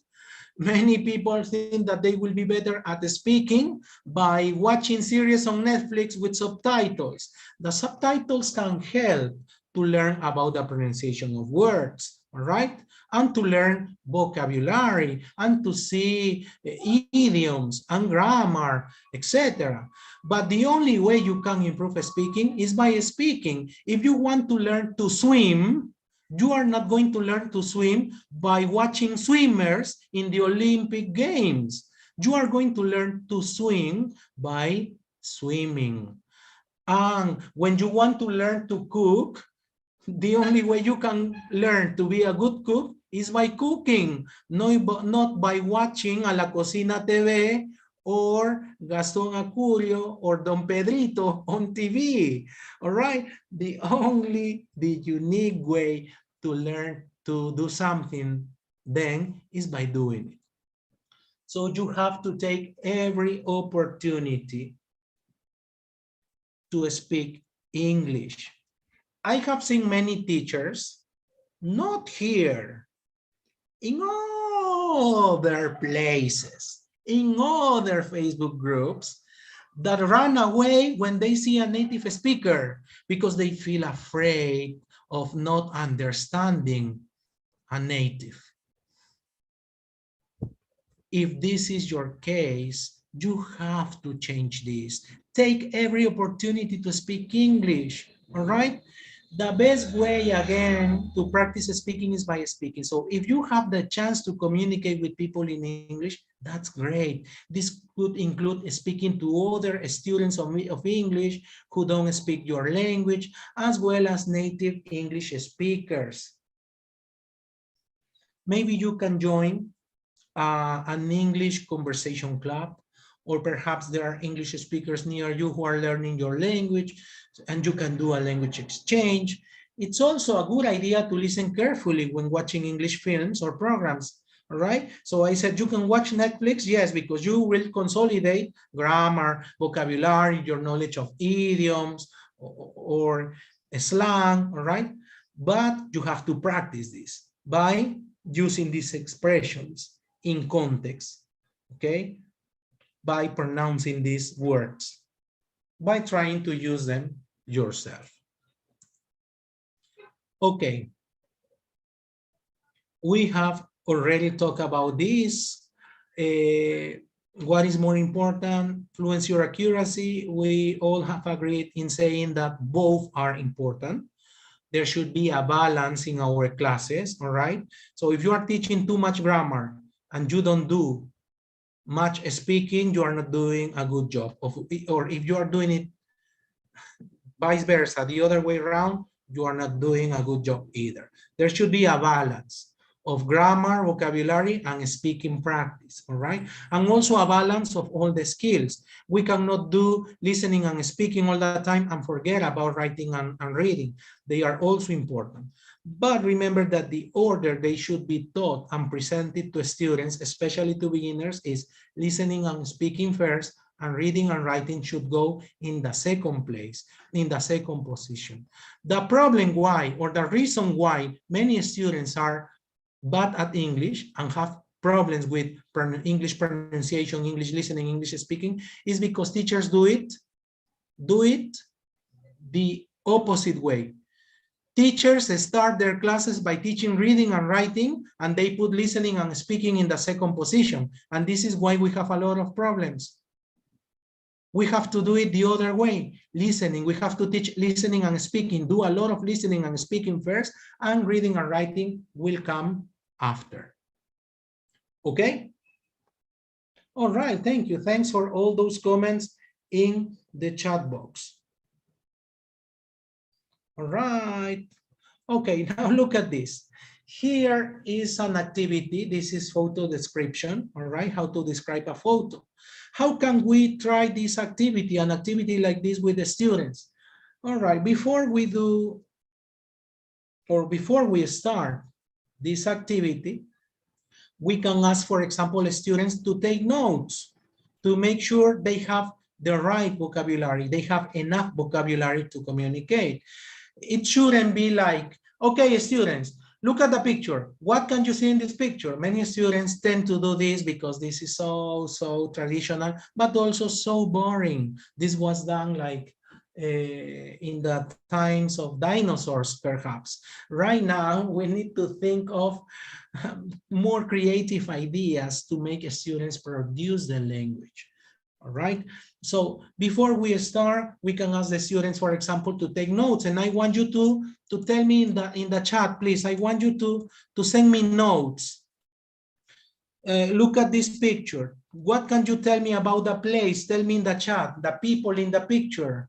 Many people think that they will be better at speaking by watching series on Netflix with subtitles. The subtitles can help to learn about the pronunciation of words, all right? And to learn vocabulary and to see idioms and grammar, etc. But the only way you can improve speaking is by speaking. If you want to learn to swim, you are not going to learn to swim by watching swimmers in the Olympic Games. You are going to learn to swim by swimming. And when you want to learn to cook, the only way you can learn to be a good cook is by cooking, not by watching a La Cocina TV or Gaston Acurio or Don Pedrito on TV, all right? The unique way to learn to do something then is by doing it. So you have to take every opportunity to speak English. I have seen many teachers, not here, in other places, in other Facebook groups, that run away when they see a native speaker because they feel afraid of not understanding a native. If this is your case, you have to change this. Take every opportunity to speak English, all right? The best way, again, to practice speaking is by speaking. So if you have the chance to communicate with people in English, that's great. This could include speaking to other students of English who don't speak your language, as well as native English speakers. Maybe you can join an English conversation club, or perhaps there are English speakers near you who are learning your language, and you can do a language exchange. It's also a good idea to listen carefully when watching English films or programs, all right? So I said you can watch Netflix, yes, because you will consolidate grammar, vocabulary, your knowledge of idioms or slang, all right? But you have to practice this by using these expressions in context, okay? By pronouncing these words, by trying to use them yourself. Okay. We have already talked about this. What is more important, fluency or accuracy? We all have agreed in saying that both are important. There should be a balance in our classes, all right? So if you are teaching too much grammar and you don't do much speaking, you are not doing a good job. Or if you are doing it vice versa, the other way around, you are not doing a good job either. There should be a balance of grammar, vocabulary, and speaking practice, all right? And also a balance of all the skills. We cannot do listening and speaking all the time and forget about writing and reading. They are also important. But remember that the order they should be taught and presented to students, especially to beginners, is listening and speaking first, and reading and writing should go in the second place, in the second position. The problem why, or the reason why many students are bad at English and have problems with English pronunciation, English listening, English speaking, is because teachers do it the opposite way. Teachers start their classes by teaching reading and writing, and they put listening and speaking in the second position. And this is why we have a lot of problems. We have to do it the other way. Listening, we have to teach listening and speaking. Do a lot of listening and speaking first, and reading and writing will come after. Okay? All right, thank you. Thanks for all those comments in the chat box. All right. Okay, now look at this. Here is an activity. This is photo description, all right? How to describe a photo. How can we try this activity, an activity like this with the students? All right, before we do, or before we start this activity, we can ask, for example, students to take notes to make sure they have the right vocabulary, they have enough vocabulary to communicate. It shouldn't be like, okay, students, look at the picture. What can you see in this picture? Many students tend to do this because this is so traditional, but also so boring. This was done like in the times of dinosaurs, perhaps. Right now, we need to think of more creative ideas to make students produce the language. All right. So before we start, we can ask the students, for example, to take notes. And I want you to tell me in the chat, please. I want you to send me notes. Look at this picture. What can you tell me about the place? Tell me in the chat, the people in the picture.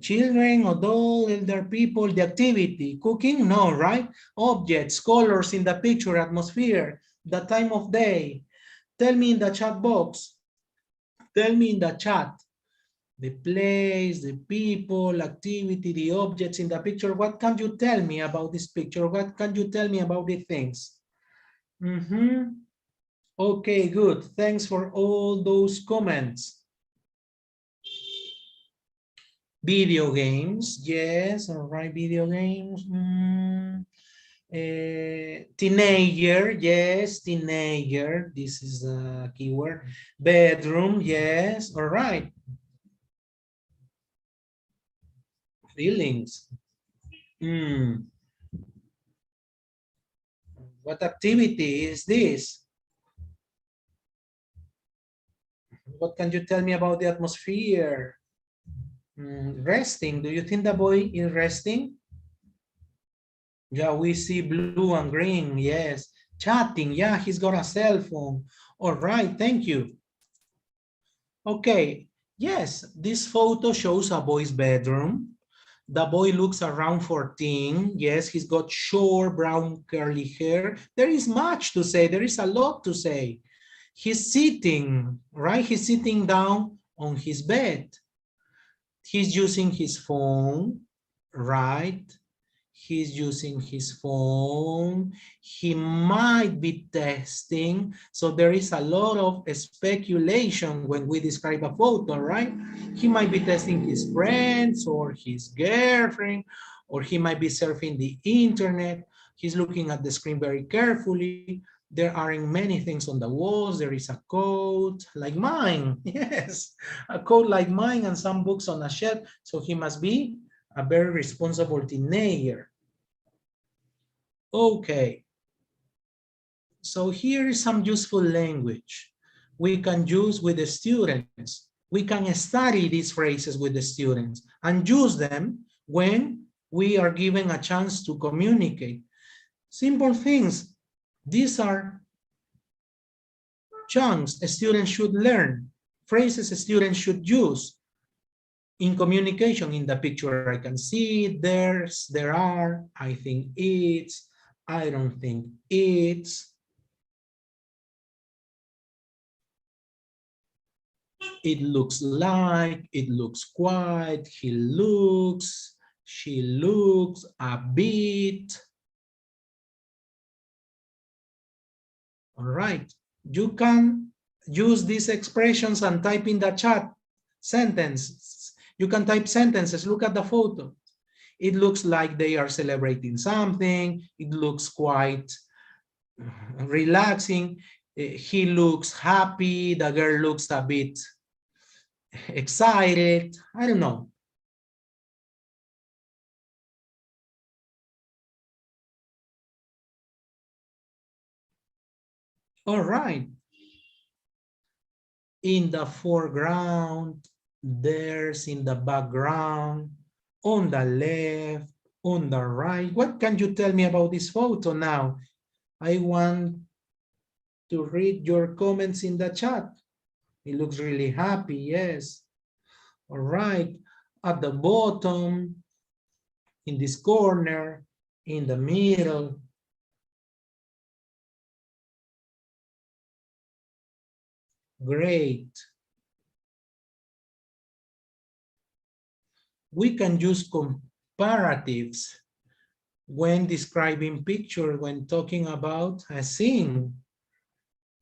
Children, adult, elder people, the activity, cooking? No, right? Objects, colors in the picture, atmosphere, the time of day. Tell me in the chat box. Tell me in the chat, the place, the people, activity, the objects in the picture. What can you tell me about this picture? What can you tell me about the things? Okay, good. Thanks for all those comments. Video games, yes, all right, video games. Teenager, yes, teenager, this is a keyword. Bedroom, yes, all right. Feelings. What activity is this? What can you tell me about the atmosphere? Resting, do you think the boy is resting? Yeah, we see blue and green, yes. Chatting, yeah, he's got a cell phone. All right, thank you. Okay, yes, this photo shows a boy's bedroom. The boy looks around 14. Yes, he's got short brown curly hair. There is much to say. There is a lot to say. He's sitting, right? He's sitting down on his bed. He's using his phone, right? He's using his phone. He might be testing. So there is a lot of speculation when we describe a photo, right? He might be testing his friends or his girlfriend, or he might be surfing the internet. He's looking at the screen very carefully. There aren't many things on the walls. There is a coat like mine. Yes, a coat like mine and some books on a shelf. So he must be a very responsible teenager. Okay. So here is some useful language we can use with the students. We can study these phrases with the students and use them when we are given a chance to communicate. Simple things. These are chunks a student should learn, phrases a student should use in communication. In the picture, I can see there's, there are, I think it's, I don't think it's, it looks like, it looks quiet, he looks, she looks, a bit. All right, you can use these expressions and type in the chat sentences. You can type sentences, look at the photo. It looks like they are celebrating something. It looks quite relaxing. He looks happy. The girl looks a bit excited. I don't know. All right. In the foreground, there's in the background, on the left, on the right. What can you tell me about this photo now? I want to read your comments in the chat. He looks really happy, yes. All right, at the bottom, in this corner, in the middle. Great. We can use comparatives when describing picture, when talking about a scene,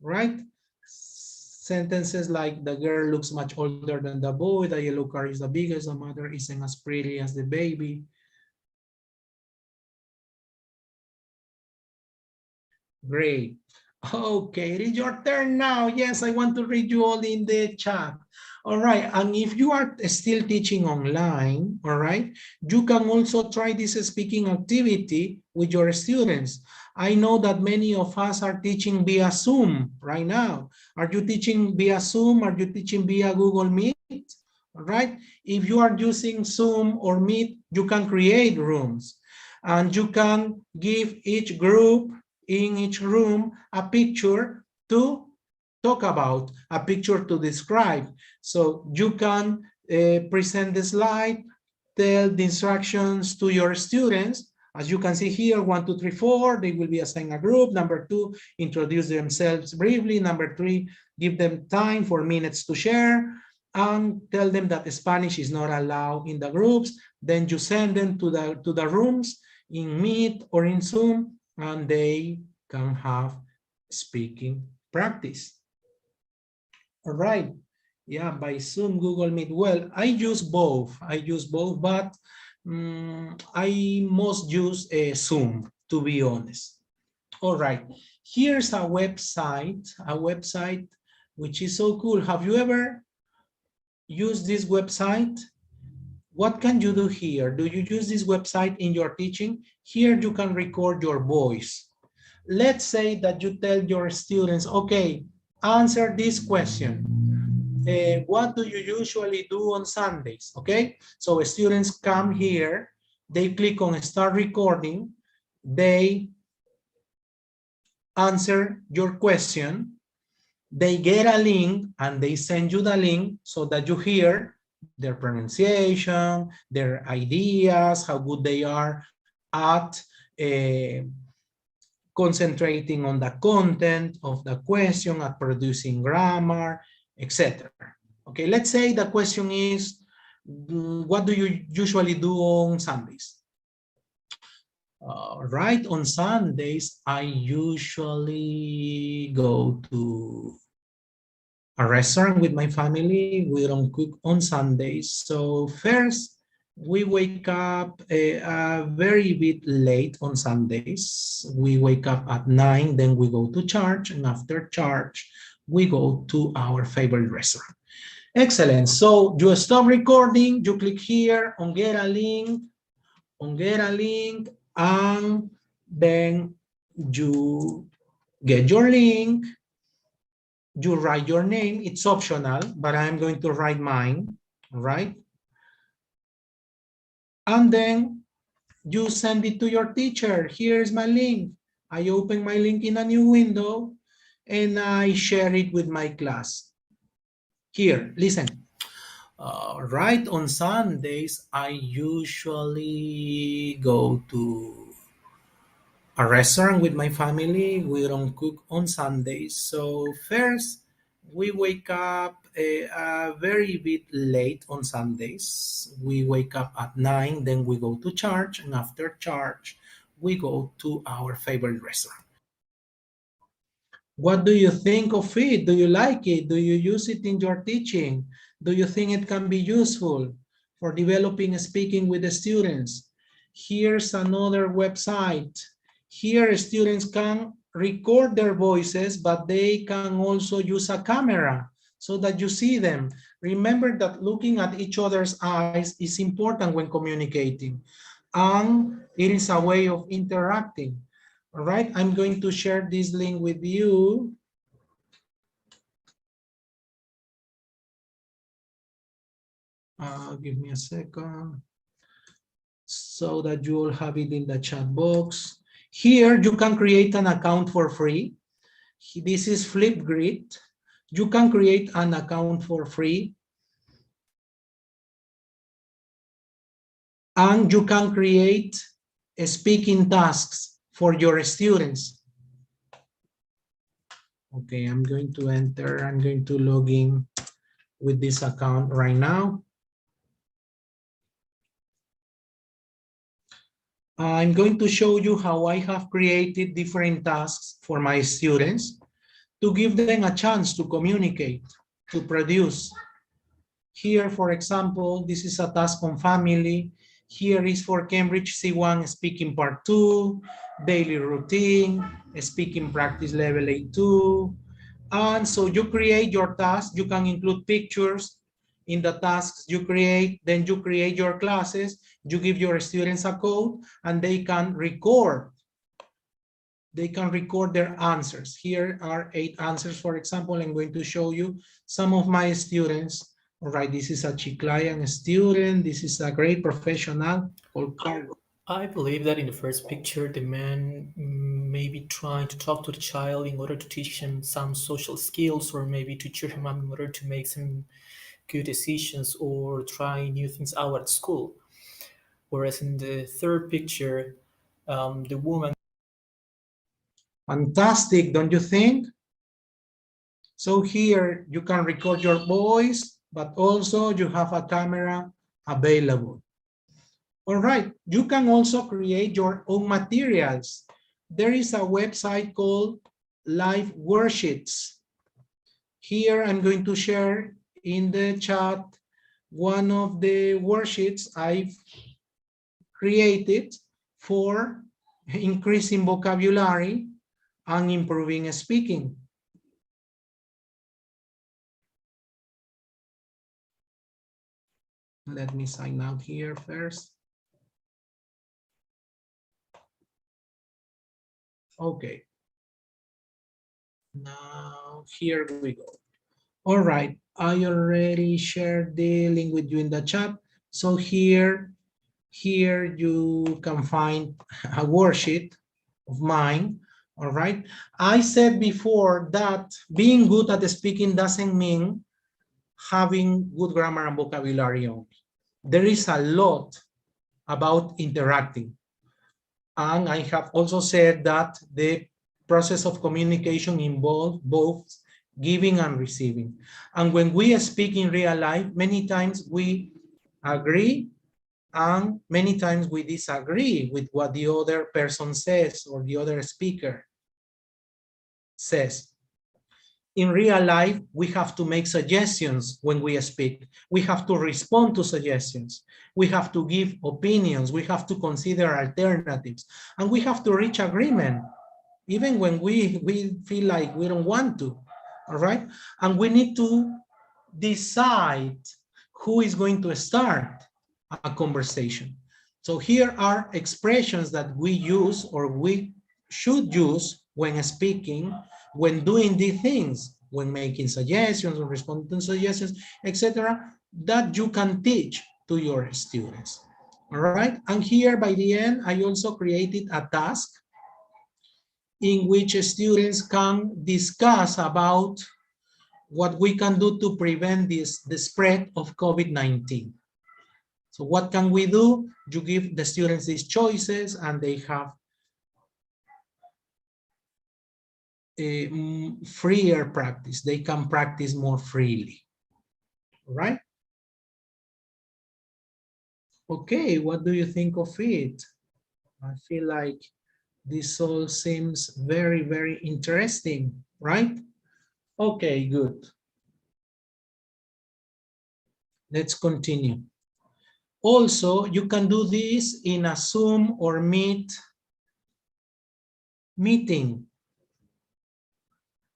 right? Sentences like the girl looks much older than the boy, the yellow car is the biggest, the mother isn't as pretty as the baby. Great. Okay, it is your turn now. Yes, I want to read you all in the chat. All right, and if you are still teaching online, all right, you can also try this speaking activity with your students. I know that many of us are teaching via Zoom right now. Are you teaching via Zoom? Are you teaching via Google Meet? All right, if you are using Zoom or Meet, you can create rooms and you can give each group in each room a picture to talk about, a picture to describe. So you can present the slide, tell the instructions to your students. As you can see here, 1, 2, 3, 4, they will be assigned a group. Number 2, introduce themselves briefly. Number 3, give them time for minutes to share and tell them that Spanish is not allowed in the groups. Then you send them to the rooms in Meet or in Zoom, and they can have speaking practice. All right. Yeah, by Zoom, Google Meet. Well, I use both. But I most use Zoom, to be honest. All right. Here's a website which is so cool. Have you ever used this website? What can you do here? Do you use this website in your teaching? Here you can record your voice. Let's say that you tell your students, okay, answer this question. What do you usually do on Sundays? Okay, so students come here, they click on start recording, they answer your question, they get a link and they send you the link so that you hear their pronunciation, their ideas, how good they are at concentrating on the content of the question, at producing grammar, etc. Okay, let's say the question is, what do you usually do on Sundays? Right, on Sundays, I usually go to a restaurant with my family. We don't cook on Sundays. So first, we wake up a very bit late on Sundays. We wake up at 9, then we go to church, and after church, we go to our favorite restaurant. Excellent. So you stop recording, you click here on get a link, and Then you get your link, you write your name. It's optional, but I'm going to write mine, right? And then you send it to your teacher. Here's my link. I open my link in a new window and I share it with my class. Here, listen. Right on Sundays, I usually go to a restaurant with my family. We don't cook on Sundays. So first, we wake up a very bit late on Sundays. We wake up at 9, then we go to church, and after church, we go to our favorite restaurant. What do you think of it? Do you like it? Do you use it in your teaching? Do you think it can be useful for developing speaking with the students? Here's another website. Here, students can record their voices, but they can also use a camera so that you see them. Remember that looking at each other's eyes is important when communicating, and it is a way of interacting. All right, I'm going to share this link with you. Give me a second so that you all have it in the chat box. Here, you can create an account for free. This is Flipgrid. You can create an account for free. And you can create speaking tasks for your students. Okay, I'm going to enter, I'm going to log in with this account right now. I'm going to show you how I have created different tasks for my students to give them a chance to communicate, to produce. Here, for example, this is a task on family. Here is for Cambridge C1 speaking part 2, daily routine, speaking practice level A2. And so you create your task. You can include pictures in the tasks you create. Then you create your classes. You give your students a code and they can record. They can record their answers. Here are 8 answers, for example. I'm going to show you some of my students. All right, this is a Chiclayan student. This is a great professional called Carlos. I believe that in the first picture, the man may be trying to talk to the child in order to teach him some social skills, or maybe to cheer him up in order to make some good decisions or try new things out at school. Whereas in the third picture, the woman. Fantastic, don't you think? So here you can record your voice, but also you have a camera available. All right, you can also create your own materials. There is a website called Live Worksheets. Here I'm going to share in the chat one of the worksheets I've created for increasing vocabulary and improving speaking. Let me sign out here first. Okay. Now, here we go. All right, I already shared the link with you in the chat. So here you can find a worksheet of mine. All right. I said before that being good at speaking doesn't mean having good grammar and vocabulary only. There is a lot about interacting. And I have also said that the process of communication involves both giving and receiving. And when we speak in real life, many times we agree and many times we disagree with what the other person says or the other speaker says. In real life, we have to make suggestions when we speak. We have to respond to suggestions. We have to give opinions. We have to consider alternatives. And we have to reach agreement, even when we feel like we don't want to, all right? And we need to decide who is going to start a conversation. So here are expressions that we use or we should use when speaking, when doing these things, when making suggestions or responding to suggestions, etc., that you can teach to your students. All right, and here by the end, I also created a task in which students can discuss about what we can do to prevent the spread of COVID-19. So what can we do? You give the students these choices and they have a freer practice. They can practice more freely, right? Okay, what do you think of it? I feel like this all seems very, very interesting, right? Okay, good. Let's continue. Also, you can do this in a Zoom or Meet meeting.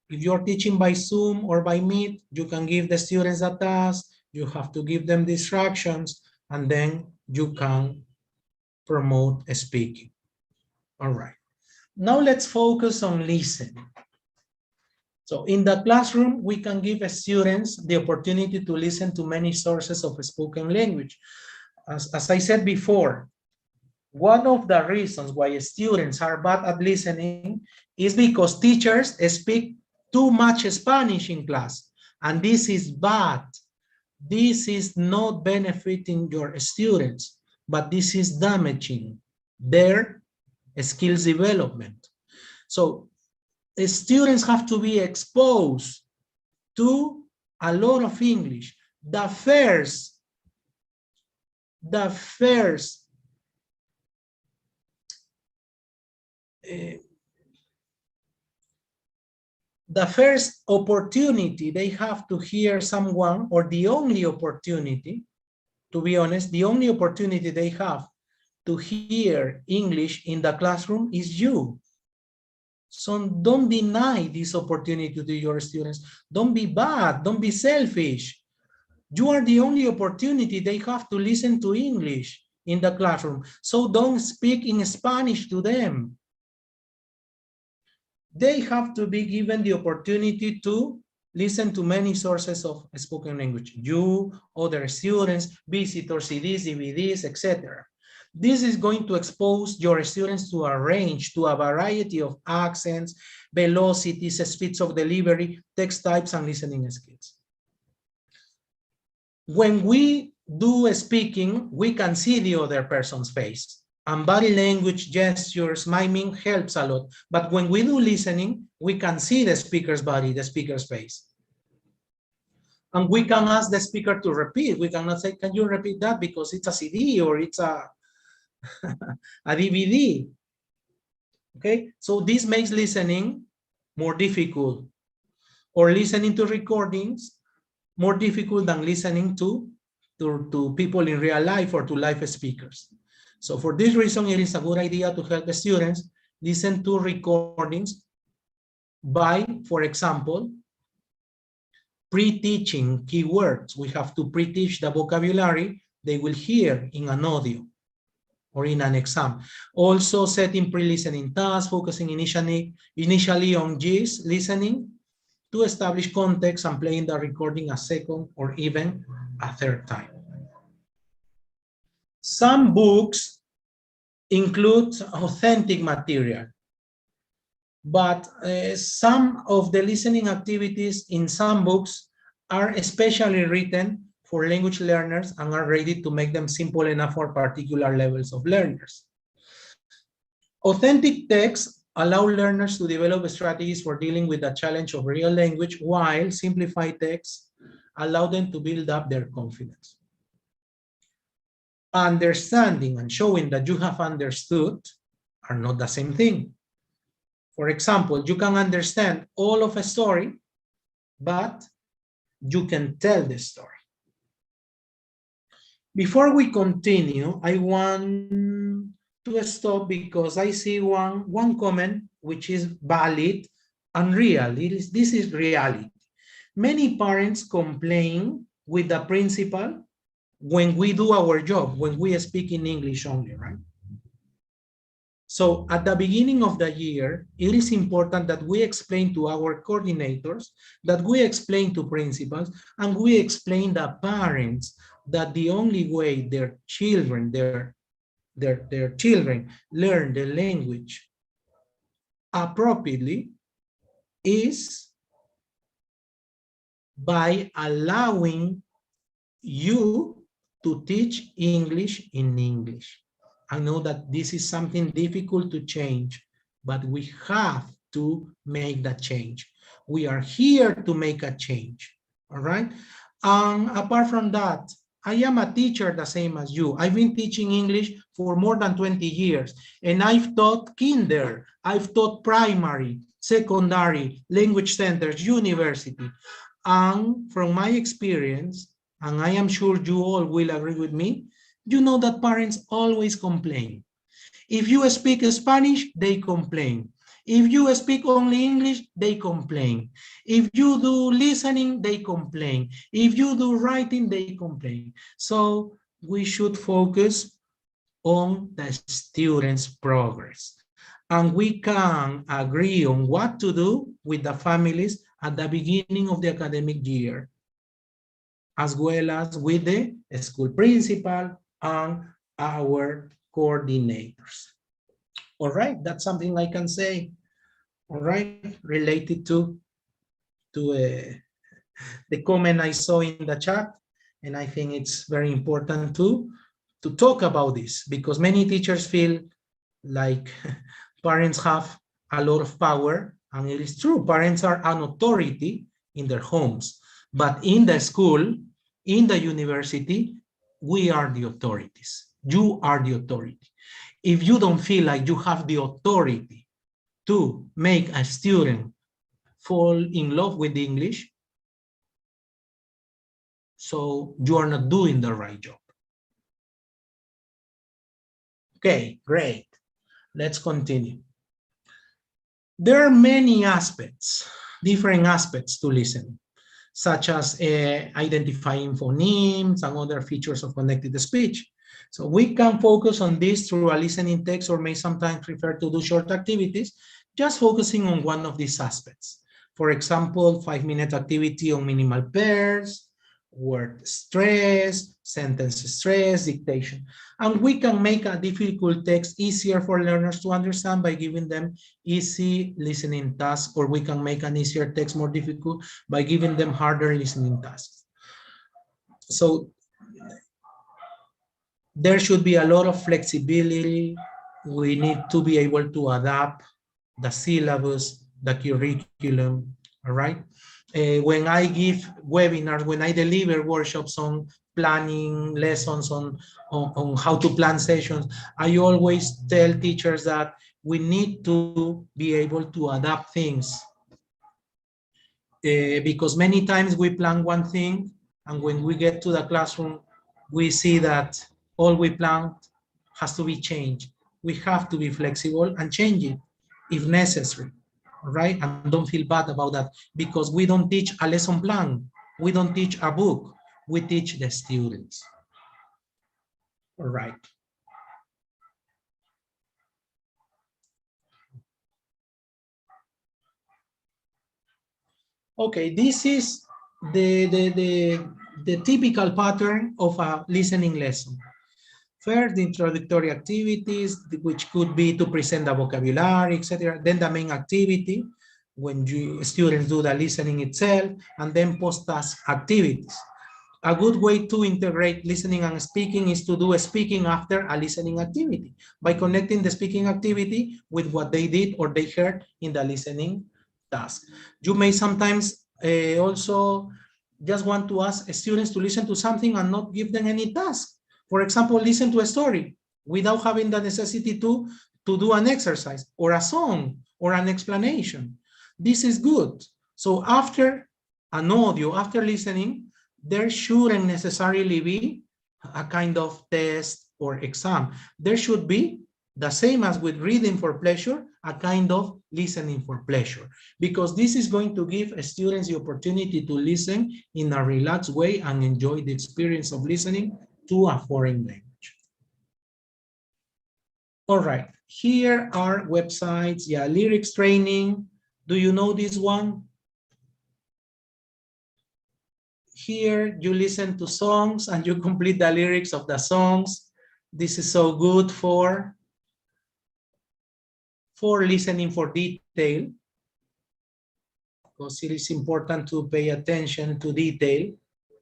If you're teaching by Zoom or by Meet, you can give the students a task, you have to give them the instructions, and then you can promote speaking. All right. Now let's focus on listening. So in the classroom, we can give students the opportunity to listen to many sources of spoken language. As I said before, one of the reasons why students are bad at listening is because teachers speak too much Spanish in class, and this is bad. This is not benefiting your students, but this is damaging their skills development. So students have to be exposed to a lot of English. The first opportunity they have to hear someone, or the only opportunity, to be honest, the only opportunity they have to hear English in the classroom is you. So don't deny this opportunity to your students. Don't be bad, don't be selfish. You are the only opportunity they have to listen to English in the classroom. So don't speak in Spanish to them. They have to be given the opportunity to listen to many sources of spoken language. You, other students, visitors, CDs, DVDs, etc. This is going to expose your students to a range, to a variety of accents, velocities, speeds of delivery, text types, and listening skills. When we do speaking, we can see the other person's face. And body language, gestures, miming helps a lot. But when we do listening, we can see the speaker's body, the speaker's face. And we can ask the speaker to repeat. We cannot say, can you repeat that? Because it's a CD or it's a DVD. Okay, so this makes listening more difficult, or listening to recordings more difficult than listening to people in real life or to live speakers. So for this reason, it is a good idea to help the students listen to recordings by, for example, pre-teaching keywords. We have to pre-teach the vocabulary they will hear in an audio or in an exam. Also setting pre-listening tasks, focusing initially on GIS listening to establish context and playing the recording a second or even a third time. Some books include authentic material, but some of the listening activities in some books are especially written for language learners and are ready to make them simple enough for particular levels of learners. Authentic texts allow learners to develop strategies for dealing with the challenge of real language, while simplified texts allow them to build up their confidence. Understanding and showing that you have understood are not the same thing. For example, you can understand all of a story, but you can tell the story. Before we continue, I want to stop because I see one comment which is valid and real. This is reality. Many parents complain with the principal when we do our job, when we speak in English only, right? So at the beginning of the year, it is important that we explain to our coordinators, that we explain to principals, and we explain the parents that the only way their children, their children learn the language appropriately is by allowing you to teach English in English. I know that this is something difficult to change, but we have to make that change. We are here to make a change, all right? Apart from that, I am a teacher the same as you. I've been teaching English for more than 20 years, and I've taught kinder, I've taught primary, secondary, language centers, university. And from my experience, and I am sure you all will agree with me, you know that parents always complain. If you speak Spanish, they complain. If you speak only English, they complain. If you do listening, they complain. If you do writing, they complain. So we should focus on the students' progress. And we can agree on what to do with the families at the beginning of the academic year, as well as with the school principal and our coordinators. All right, that's something I can say, all right, related to the comment I saw in the chat. And I think it's very important to talk about this, because many teachers feel like parents have a lot of power, and it is true, parents are an authority in their homes, but in the school, in the university, we are the authorities. You are the authority. If you don't feel like you have the authority to make a student fall in love with English, so you are not doing the right job. Okay, great. Let's continue. There are many aspects, different aspects to listening, such as identifying phonemes and other features of connected speech. So we can focus on this through a listening text, or may sometimes prefer to do short activities, just focusing on one of these aspects. For example, 5-minute activity on minimal pairs, word stress, sentence stress, dictation. And we can make a difficult text easier for learners to understand by giving them easy listening tasks, or we can make an easier text more difficult by giving them harder listening tasks. So there should be a lot of flexibility. We need to be able to adapt the syllabus, the curriculum, all right? When I give webinars, when I deliver workshops on planning lessons, on how to plan sessions, I always tell teachers that we need to be able to adapt things. Because many times we plan one thing, and when we get to the classroom, we see that all we planned has to be changed. We have to be flexible and change it if necessary, right? And don't feel bad about that, because we don't teach a lesson plan. We don't teach a book. We teach the students. All right. Okay, this is the typical pattern of a listening lesson. First, the introductory activities, which could be to present the vocabulary, etc. Then the main activity, when students do the listening itself, and then post-task activities. A good way to integrate listening and speaking is to do a speaking after a listening activity, by connecting the speaking activity with what they did or they heard in the listening task. You may sometimes also just want to ask students to listen to something and not give them any task. For example, listen to a story without having the necessity to do an exercise or a song or an explanation. This is good. So after an audio, after listening, there shouldn't necessarily be a kind of test or exam. There should be, the same as with reading for pleasure, a kind of listening for pleasure, because this is going to give students the opportunity to listen in a relaxed way and enjoy the experience of listening to a foreign language. All right, here are websites. Yeah, lyrics training. Do you know this one? Here you listen to songs and you complete the lyrics of the songs. This is so good for listening for detail, because it is important to pay attention to detail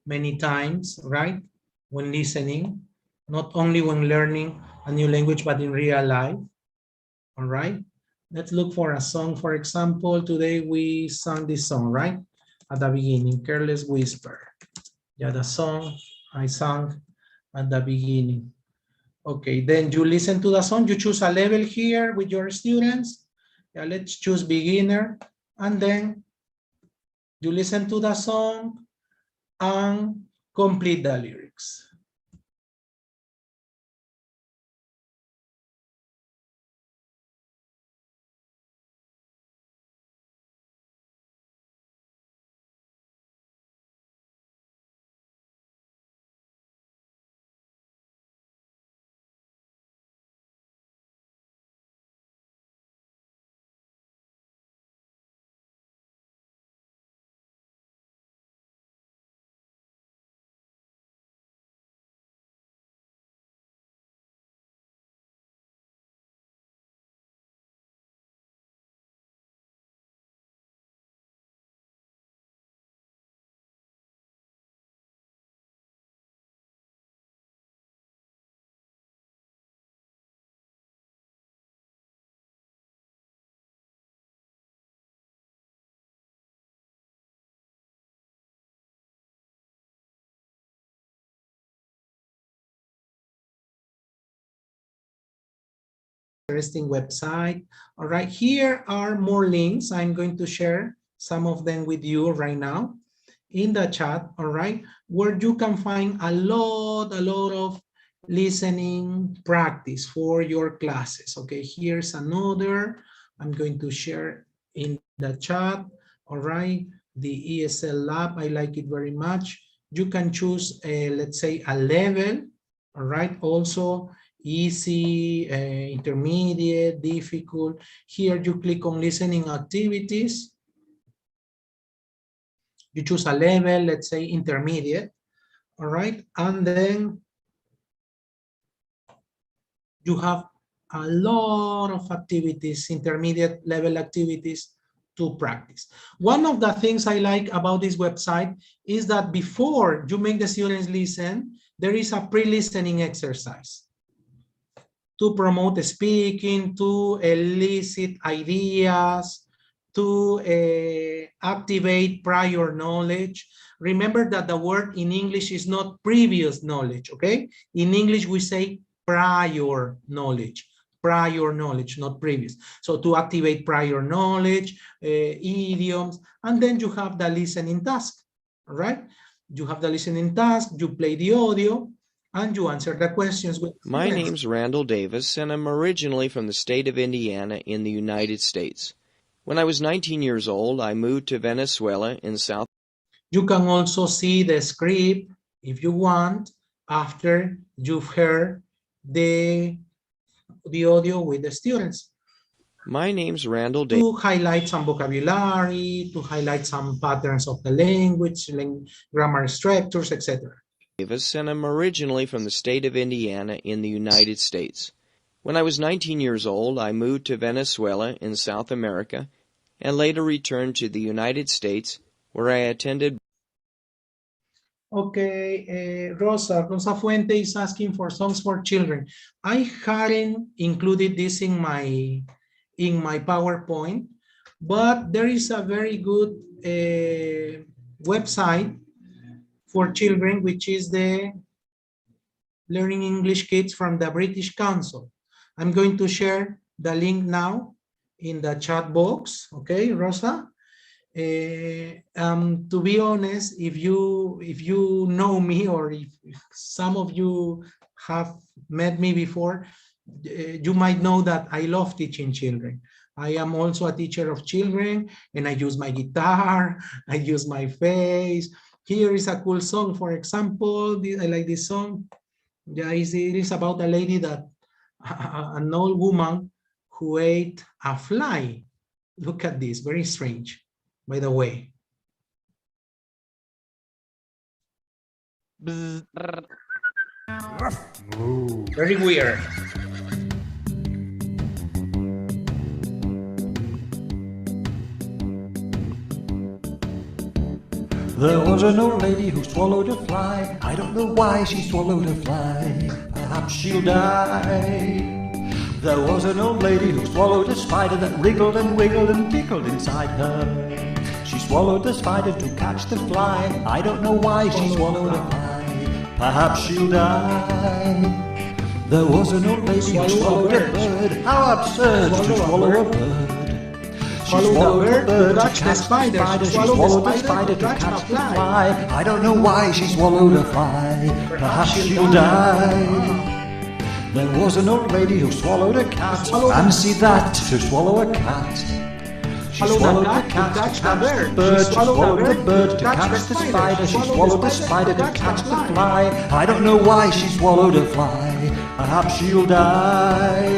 many times, right? When listening, not only when learning a new language, but in real life. All right, let's look for a song. For example, today we sang this song, right? At the beginning, Careless Whisper. Yeah, the song I sang at the beginning. Okay, then you listen to the song, you choose a level here with your students. Yeah, let's choose beginner, and then you listen to the song and complete the lyrics. Interesting website. All right, here are more links. I'm going to share some of them with you right now in the chat, all right, where you can find a lot of listening practice for your classes. Okay, here's another. I'm going to share in the chat, all right, the ESL lab. I like it very much. You can choose, let's say, a level, all right, also easy, intermediate, difficult. Here you click on listening activities. You choose a level, let's say intermediate, all right? And then you have a lot of activities, intermediate level activities to practice. One of the things I like about this website is that before you make the students listen, there is a pre-listening exercise to promote speaking, to elicit ideas, to activate prior knowledge. Remember that the word in English is not previous knowledge, okay? In English, we say prior knowledge, not previous. So to activate prior knowledge, idioms, and then you have the listening task, all right? You have the listening task, you play the audio, and you answer the questions with My students. name's Randall Davis, and I'm originally from the state of Indiana in the United States. When I was 19 years old, I moved to Venezuela in South. You can also see the script, if you want, after you've heard the audio with the students. My name's Randall Davis. To highlight some vocabulary, to highlight some patterns of the language, grammar structures, etc. Davis, and I'm originally from the state of Indiana in the United States. When I was 19 years old, I moved to Venezuela in South America and later returned to the United States, where I attended. Okay, Rosa Fuente is asking for songs for children. I hadn't included this in my PowerPoint, but there is a very good website for children, which is the Learning English Kids from the British Council. I'm going to share the link now in the chat box, okay, Rosa? To be honest, if you know me, or if some of you have met me before, you might know that I love teaching children. I am also a teacher of children, and I use my guitar, I use my face. Here is a cool song, for example. I like this song. Yeah, it is about a lady that, an old woman who ate a fly. Look at this, very strange, by the way. Very weird. There was an old lady who swallowed a fly. I don't know why she swallowed a fly. Perhaps she'll die. There was an old lady who swallowed a spider that wriggled and wiggled and tickled inside her. She swallowed the spider to catch the fly. I don't know why she swallowed a fly. Perhaps she'll die. There was an old lady who swallowed a bird. How absurd to swallow a bird. She swallowed the bird to catch the spider. She swallowed the spider to catch the fly. I don't know why she swallowed a fly. Perhaps she'll die. There was an old lady who swallowed a cat. Fancy that, to swallow a cat. She swallowed the cat to catch the bird. She swallowed the bird to catch the spider. She swallowed the spider to catch the fly. I don't know why she swallowed a fly. Perhaps she'll die.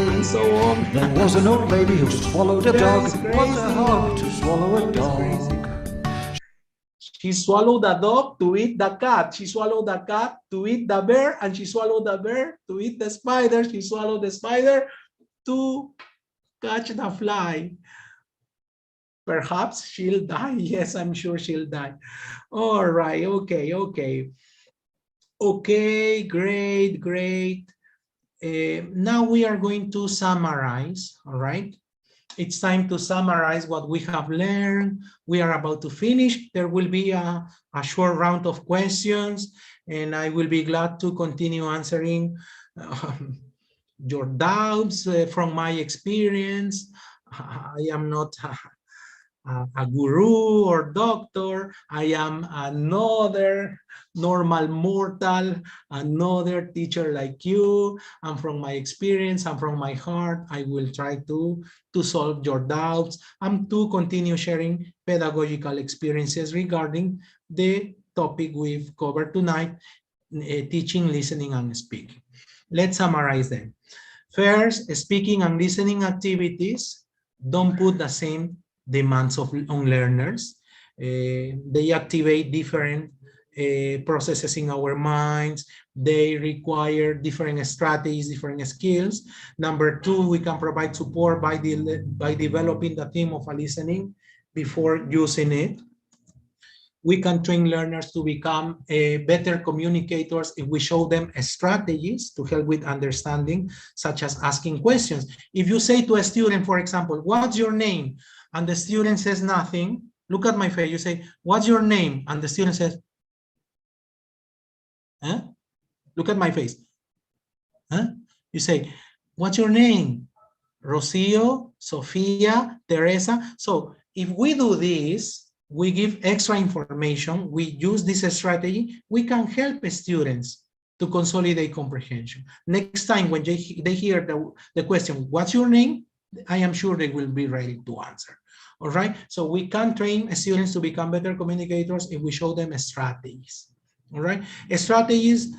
There was an old lady who swallowed a dog. What a hog to swallow a dog. She swallowed the dog to eat the cat. She swallowed the cat to eat the bear, and she swallowed the bear to eat the spider. She swallowed the spider to catch the fly. Perhaps she'll die. Yes, I'm sure she'll die. All right, okay. Okay, great. Now we are going to summarize, all right? It's time to summarize what we have learned. We are about to finish. There will be a short round of questions, and I will be glad to continue answering your doubts from my experience. I am not a guru or doctor. I am another normal mortal, another teacher like you, and from my experience and from my heart, I will try to solve your doubts and to continue sharing pedagogical experiences regarding the topic we've covered tonight, teaching, listening, and speaking. Let's summarize them. First, speaking and listening activities don't put the same demands on learners. They activate different processes in our minds. They require different strategies, different skills. Number two, we can provide support by developing the theme of a listening before using it. We can train learners to become better communicators if we show them strategies to help with understanding, such as asking questions. If you say to a student, for example, what's your name? And the student says nothing, look at my face, you say, what's your name? And the student says, huh? Look at my face. Huh? You say, what's your name? Rocio, Sofia, Teresa. So if we do this, we give extra information, we use this strategy, we can help students to consolidate comprehension. Next time when they hear the question, what's your name? I am sure they will be ready to answer. All right, so we can train students to become better communicators if we show them strategies. All right, strategies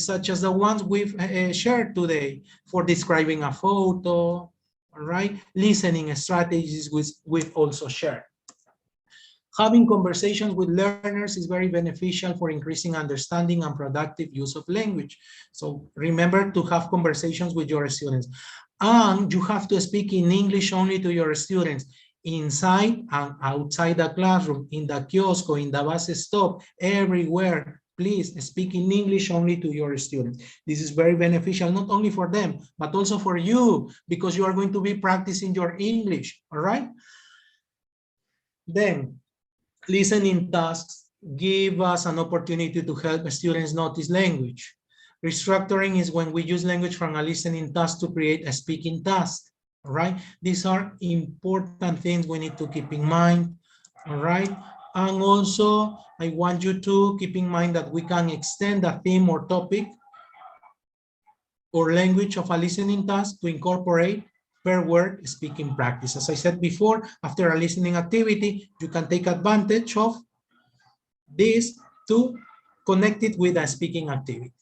such as the ones we've shared today for describing a photo. All right, listening strategies we've also shared. Having conversations with learners is very beneficial for increasing understanding and productive use of language. So remember to have conversations with your students. And you have to speak in English only to your students, inside and outside the classroom, in the kiosk, in the bus stop, everywhere. Please speak in English only to your students. This is very beneficial, not only for them, but also for you, because you are going to be practicing your English, all right? Then, listening tasks give us an opportunity to help students notice language. Restructuring is when we use language from a listening task to create a speaking task, all right? These are important things we need to keep in mind, all right? And also, I want you to keep in mind that we can extend the theme or topic or language of a listening task to incorporate per word speaking practice. As I said before, after a listening activity, you can take advantage of this to connect it with a speaking activity.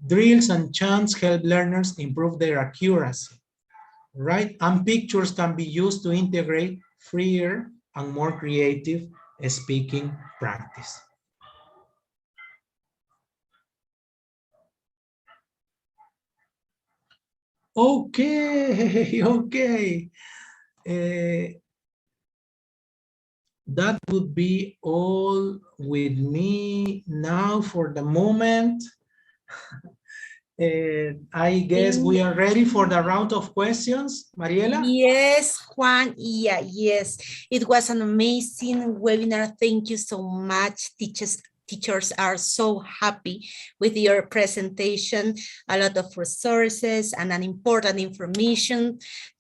Drills and chants help learners improve their accuracy, right? And pictures can be used to integrate freer and more creative speaking practice. Okay, okay. That would be all with me now for the moment. I guess we are ready for the round of questions, Mariela? Yes, Juan. Yeah, yes. It was an amazing webinar. Thank you so much. Teachers are so happy with your presentation, a lot of resources and an important information.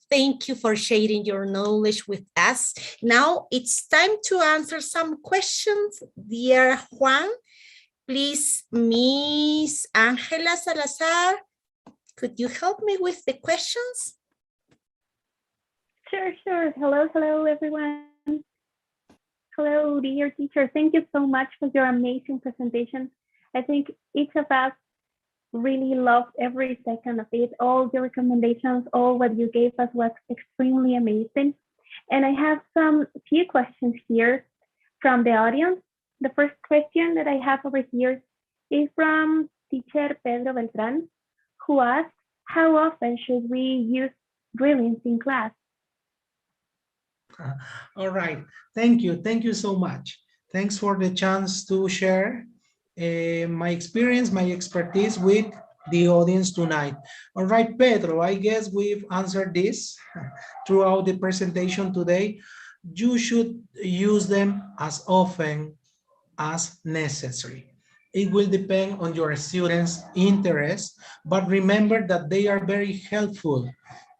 Thank you for sharing your knowledge with us. Now it's time to answer some questions. Dear Juan, please, Miss Angela Salazar, could you help me with the questions? Sure. Hello, everyone. Hello, dear teacher. Thank you so much for your amazing presentation. I think each of us really loved every second of it. All your recommendations, all what you gave us was extremely amazing. And I have some few questions here from the audience. The first question that I have over here is from teacher Pedro Beltran, who asks, how often should we use drillings in class? All right, thank you so much. Thanks for the chance to share my experience, my expertise with the audience tonight. All right, Pedro, I guess we've answered this throughout the presentation today. You should use them as often as necessary. It will depend on your students' interest, but remember that they are very helpful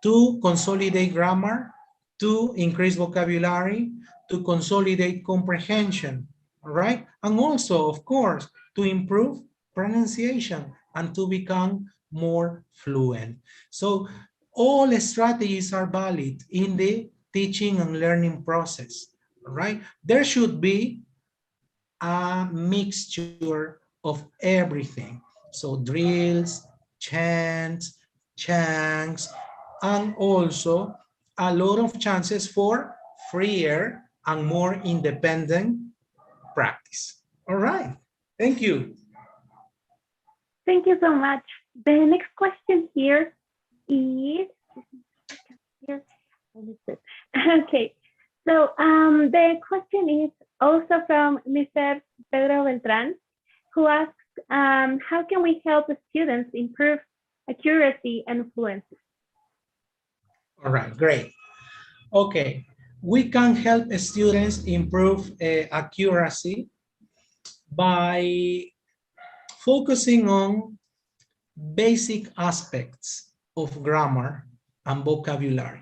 to consolidate grammar, to increase vocabulary, to consolidate comprehension, all right? And also, of course, to improve pronunciation and to become more fluent. So all strategies are valid in the teaching and learning process, all right? There should be a mixture of everything. So drills, chants, and also a lot of chances for freer and more independent practice. All right, thank you. Thank you so much. The next question here is, okay, so the question is also from Mr. Pedro Beltran, who asks, how can we help the students improve accuracy and fluency? All right, great. Okay, we can help students improve accuracy by focusing on basic aspects of grammar and vocabulary.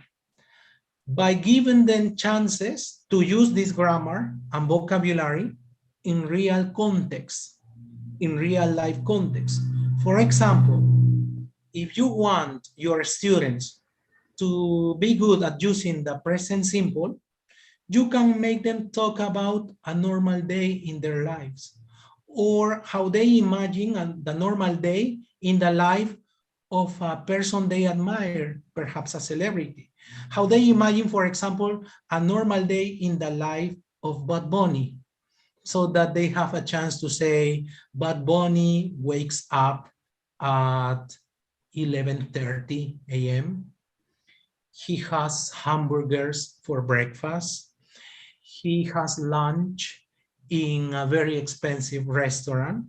By giving them chances to use this grammar and vocabulary in real context, in real life context. For example, if you want your students to be good at using the present simple, you can make them talk about a normal day in their lives, or how they imagine the normal day in the life of a person they admire, perhaps a celebrity. How they imagine, for example, a normal day in the life of Bad Bunny, so that they have a chance to say, Bad Bunny wakes up at 11:30 a.m. He has hamburgers for breakfast. He has lunch in a very expensive restaurant.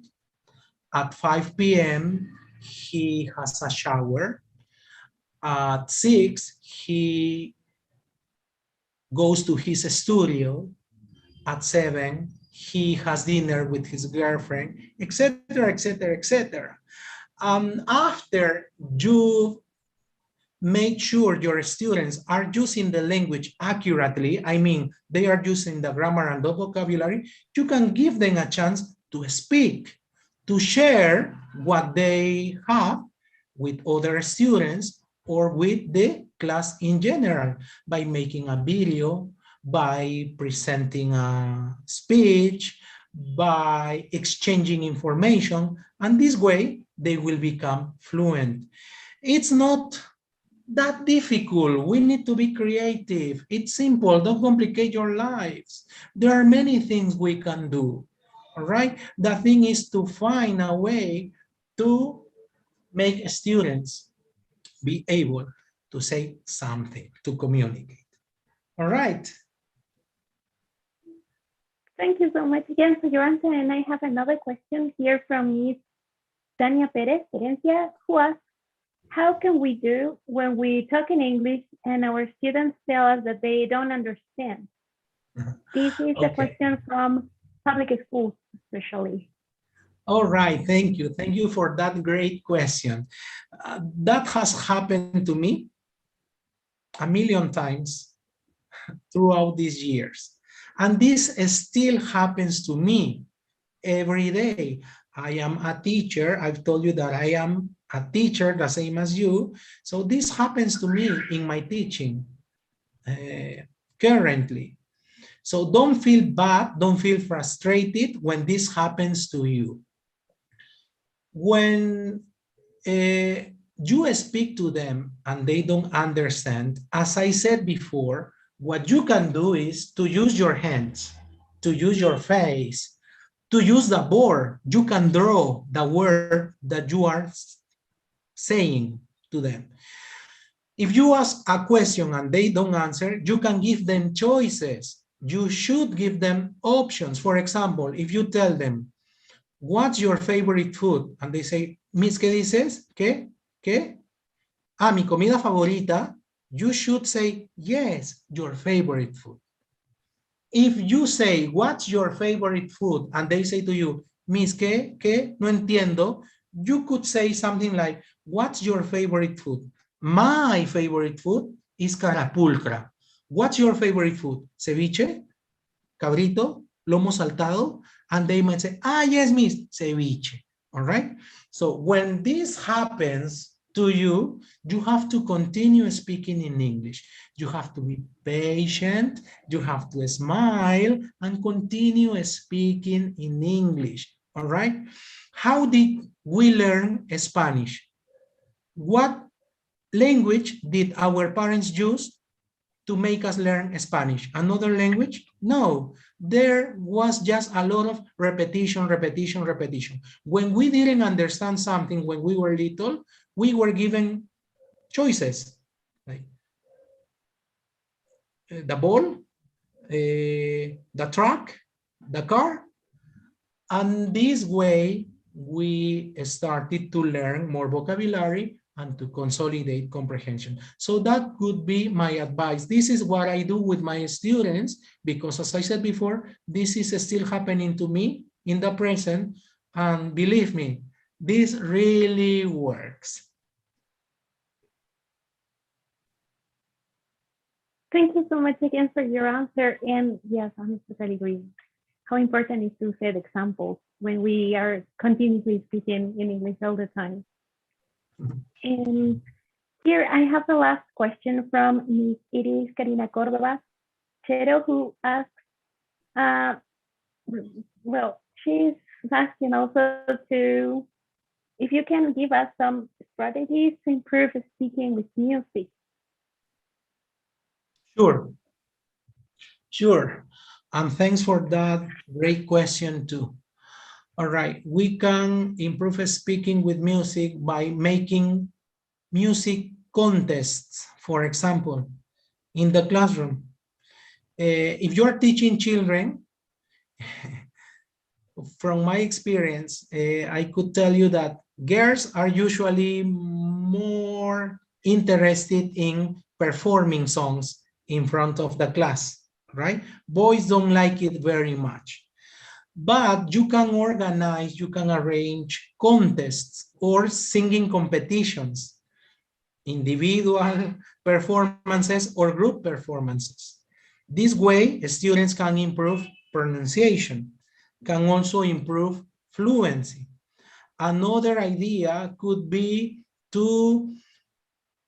At 5 p.m., he has a shower. At 6, he goes to his studio. At 7, he has dinner with his girlfriend, etc., etc., etc. After you make sure your students are using the language accurately, I mean, they are using the grammar and the vocabulary, you can give them a chance to speak, to share what they have with other students or with the class in general, by making a video, by presenting a speech, by exchanging information, and this way they will become fluent. It's not that difficult. We need to be creative. It's simple. Don't complicate your lives. There are many things we can do. All right. The thing is to find a way to make students be able to say something, to communicate. All right. Thank you so much again for your answer. And I have another question here from Ms. Tania Perez Herencia, who asks, how can we do when we talk in English and our students tell us that they don't understand? This is a question from public schools, especially. All right, thank you. Thank you for that great question. That has happened to me a million times throughout these years. And this still happens to me every day. I am a teacher. I've told you that I am a teacher, the same as you. So this happens to me in my teaching currently. So don't feel bad, don't feel frustrated when this happens to you. When you speak to them and they don't understand, as I said before, what you can do is to use your hands, to use your face, to use the board. You can draw the word that you are saying to them. If you ask a question and they don't answer, you can give them choices. You should give them options. For example, if you tell them, what's your favorite food? And they say, Miss, ¿qué dices? ¿Qué? ¿Qué? Ah, mi comida favorita. You should say, yes, your favorite food. If you say, what's your favorite food? And they say to you, Miss, ¿qué? ¿Qué? No entiendo. You could say something like, what's your favorite food? My favorite food is carapulcra. What's your favorite food? Ceviche? Cabrito? Lomo saltado? And they might say, ah, yes, Miss, ceviche. All right? So when this happens to you, you have to continue speaking in English. You have to be patient, you have to smile, and continue speaking in English. All right? How did we learn Spanish? What language did our parents use to make us learn Spanish? Another language? No, there was just a lot of repetition, repetition, repetition. When we didn't understand something when we were little, we were given choices, like the ball, the truck, the car. And this way, we started to learn more vocabulary and to consolidate comprehension. So that could be my advice. This is what I do with my students, because as I said before, this is still happening to me in the present. And believe me, this really works. Thank you so much again for your answer. And yes, I'm totally agree. How important is to set examples when we are continuously speaking in English all the time. And here I have the last question from Ms. Iris Karina Cordova Chero, who asks, well, she's asking also to, if you can give us some strategies to improve speaking with music. Sure. Sure. And thanks for that great question too. All right, we can improve speaking with music by making music contests, for example, in the classroom. If you're teaching children, from my experience, I could tell you that girls are usually more interested in performing songs in front of the class, right? Boys don't like it very much. But you can organize, you can arrange contests or singing competitions, individual performances or group performances. This way, students can improve pronunciation, can also improve fluency. Another idea could be to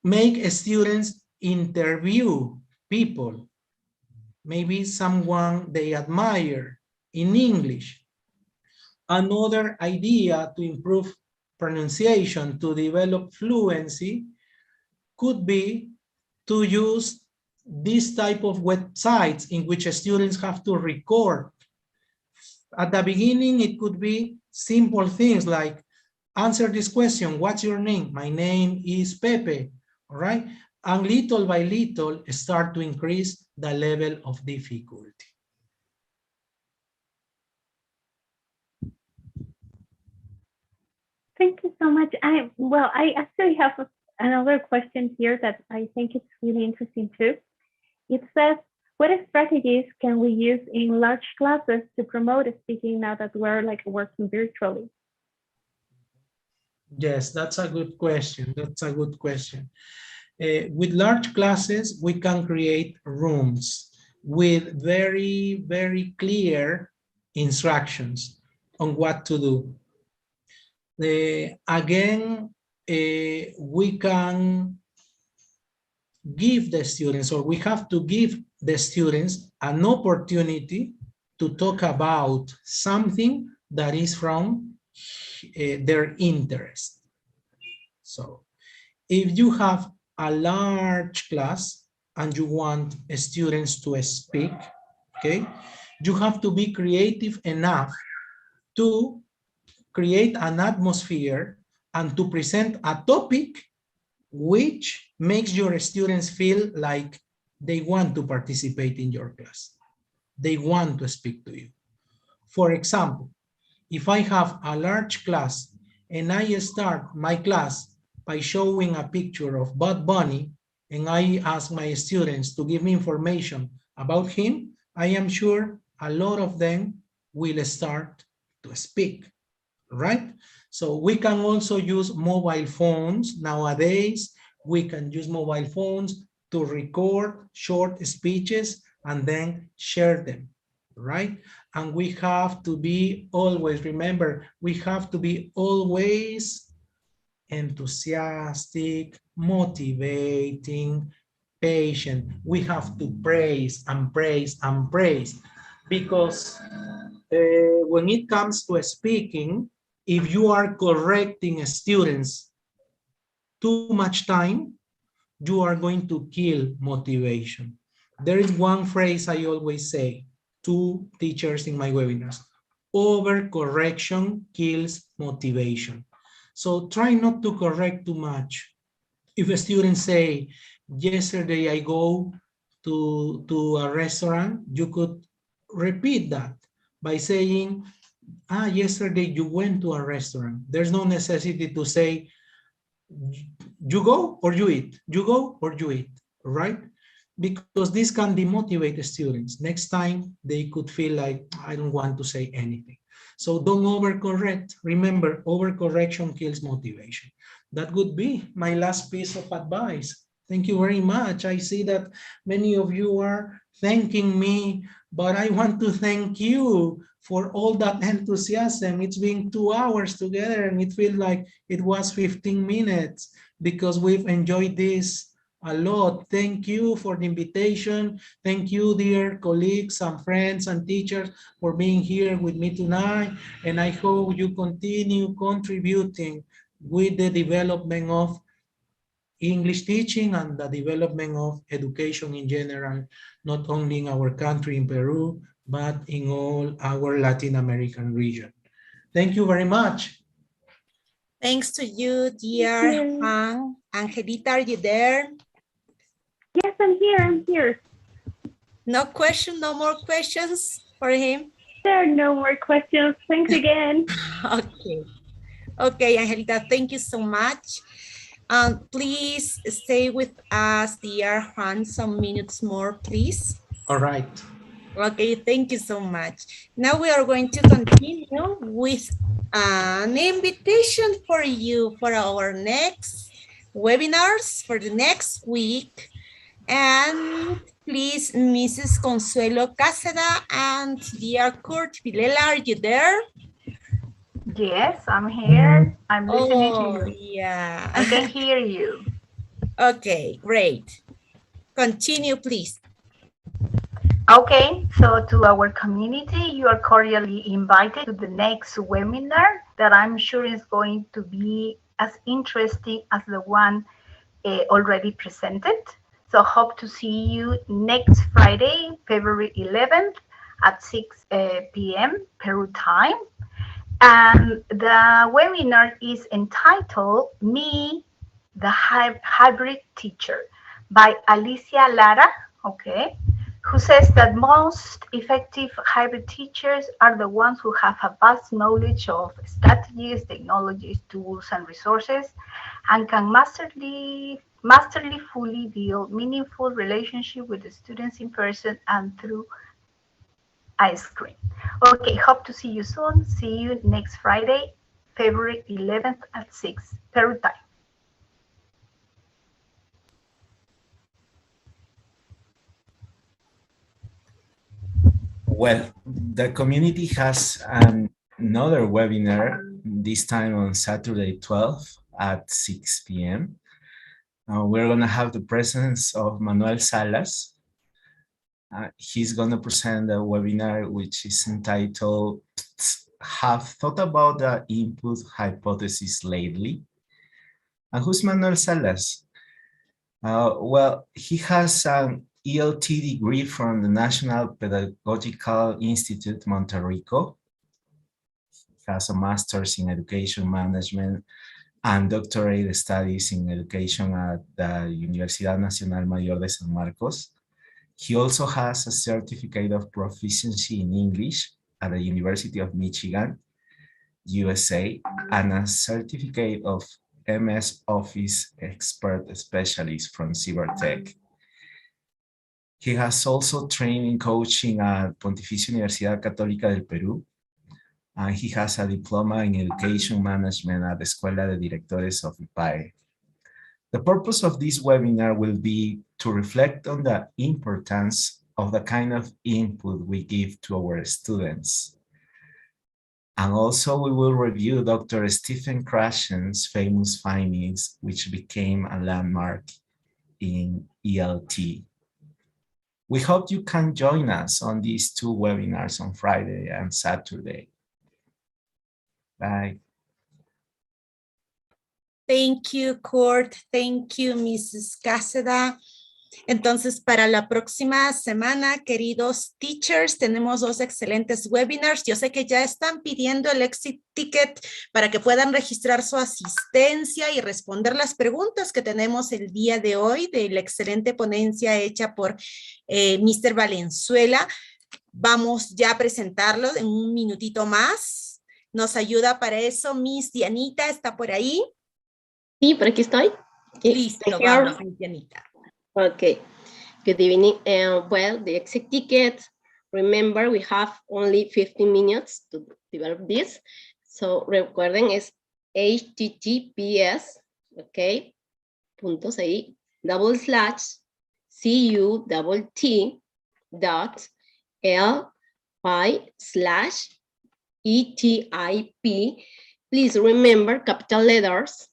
make students interview people, maybe someone they admire in English, Another idea to improve pronunciation, to develop fluency, could be to use this type of websites in which students have to record. At the beginning, it could be simple things like, answer this question, what's your name? My name is Pepe, all right? And little by little, start to increase the level of difficulty. Thank you so much. I actually have another question here that I think is really interesting too. It says, what strategies can we use in large classes to promote speaking now that we're like working virtually? Yes, that's a good question. That's a good question. With large classes, we can create rooms with very, very clear instructions on what to do. Again, we can give the students, or we have to give the students an opportunity to talk about something that is from their interest. So if you have a large class and you want students to speak, okay, you have to be creative enough to create an atmosphere and to present a topic which makes your students feel like they want to participate in your class. They want to speak to you. For example, if I have a large class and I start my class by showing a picture of Bud Bunny and I ask my students to give me information about him, I am sure a lot of them will start to speak, right? So we can also use mobile phones. Nowadays, we can use mobile phones to record short speeches and then share them, right? And we have to be always, remember, we have to be always enthusiastic, motivating, patient. We have to praise and praise and praise, because when it comes to speaking, if you are correcting students too much time, you are going to kill motivation. There is one phrase I always say to teachers in my webinars: overcorrection kills motivation. So try not to correct too much. If a student say, yesterday I go to a restaurant, you could repeat that by saying, yesterday you went to a restaurant. There's no necessity to say, you go or you eat, you go or you eat, right? Because this can demotivate the students. Next time they could feel like, I don't want to say anything. So don't overcorrect. Remember, overcorrection kills motivation. That would be my last piece of advice. Thank you very much. I see that many of you are thanking me, but I want to thank you for all that enthusiasm. It's been 2 hours together and it feels like it was 15 minutes because we've enjoyed this a lot. Thank you for the invitation. Thank you, dear colleagues and friends and teachers, for being here with me tonight. And I hope you continue contributing with the development of English teaching and the development of education in general, not only in our country, in Peru, but in all our Latin American region. Thank you very much. Thanks to you, dear Juan. Angelita, are you there? Yes, I'm here, I'm here. No question, no more questions for him? There are no more questions. Thanks again. Okay. Okay, Angelita, thank you so much. Please stay with us, dear Juan, some minutes more, please. All right. Okay, thank you so much. Now we are going to continue with an invitation for you for our next webinars for the next week. And please, Mrs. Consuelo Casada and dear Kurt Vilela, are you there? Yes, I'm here. I'm listening to you. Yeah. I can hear you. Okay, great. Continue, please. Okay, so to our community, you are cordially invited to the next webinar that I'm sure is going to be as interesting as the one already presented. So hope to see you next Friday, February 11th at 6 p.m. Peru time. And the webinar is entitled Me, the Hybrid Teacher by Alicia Lara, okay, who says that most effective hybrid teachers are the ones who have a vast knowledge of strategies, technologies, tools, and resources, and can masterly fully build meaningful relationship with the students in person and through a screen. Okay, hope to see you soon. See you next Friday, February 11th at 6 Peru time. Well, the community has another webinar, this time on Saturday 12th at 6 p.m. We're going to have the presence of Manuel Salas. He's going to present a webinar which is entitled Have Thought About the Input Hypothesis Lately? And who's Manuel Salas? Well, he has an ELT degree from the National Pedagogical Institute, Monte Rico. He has a master's in education management and doctorate studies in education at the Universidad Nacional Mayor de San Marcos. He also has a certificate of proficiency in English at the University of Michigan, USA, and a certificate of MS Office Expert Specialist from Cybertech. He has also trained in coaching at Pontificia Universidad Católica del Perú, and he has a diploma in education management at the Escuela de Directores of IPAE. The purpose of this webinar will be to reflect on the importance of the kind of input we give to our students. And also we will review Dr. Stephen Krashen's famous findings, which became a landmark in ELT. We hope you can join us on these two webinars on Friday and Saturday. Bye. Thank you, Kurt. Thank you, Mrs. Caseda. Entonces, para la próxima semana, queridos teachers, tenemos dos excelentes webinars. Yo sé que ya están pidiendo el exit ticket para que puedan registrar su asistencia y responder las preguntas que tenemos el día de hoy de la excelente ponencia hecha por Mr. Valenzuela. Vamos ya a presentarlo en un minutito más. Nos ayuda para eso Miss Dianita, ¿está por ahí? Sí, por aquí estoy. Listo, vamos, Miss Dianita. Okay, good evening. Well, the exit ticket, remember we have only 15 minutes to develop this. So recuerden es https, okay, puntos ahí, /CUTT.ly/ETIP. Please remember capital letters,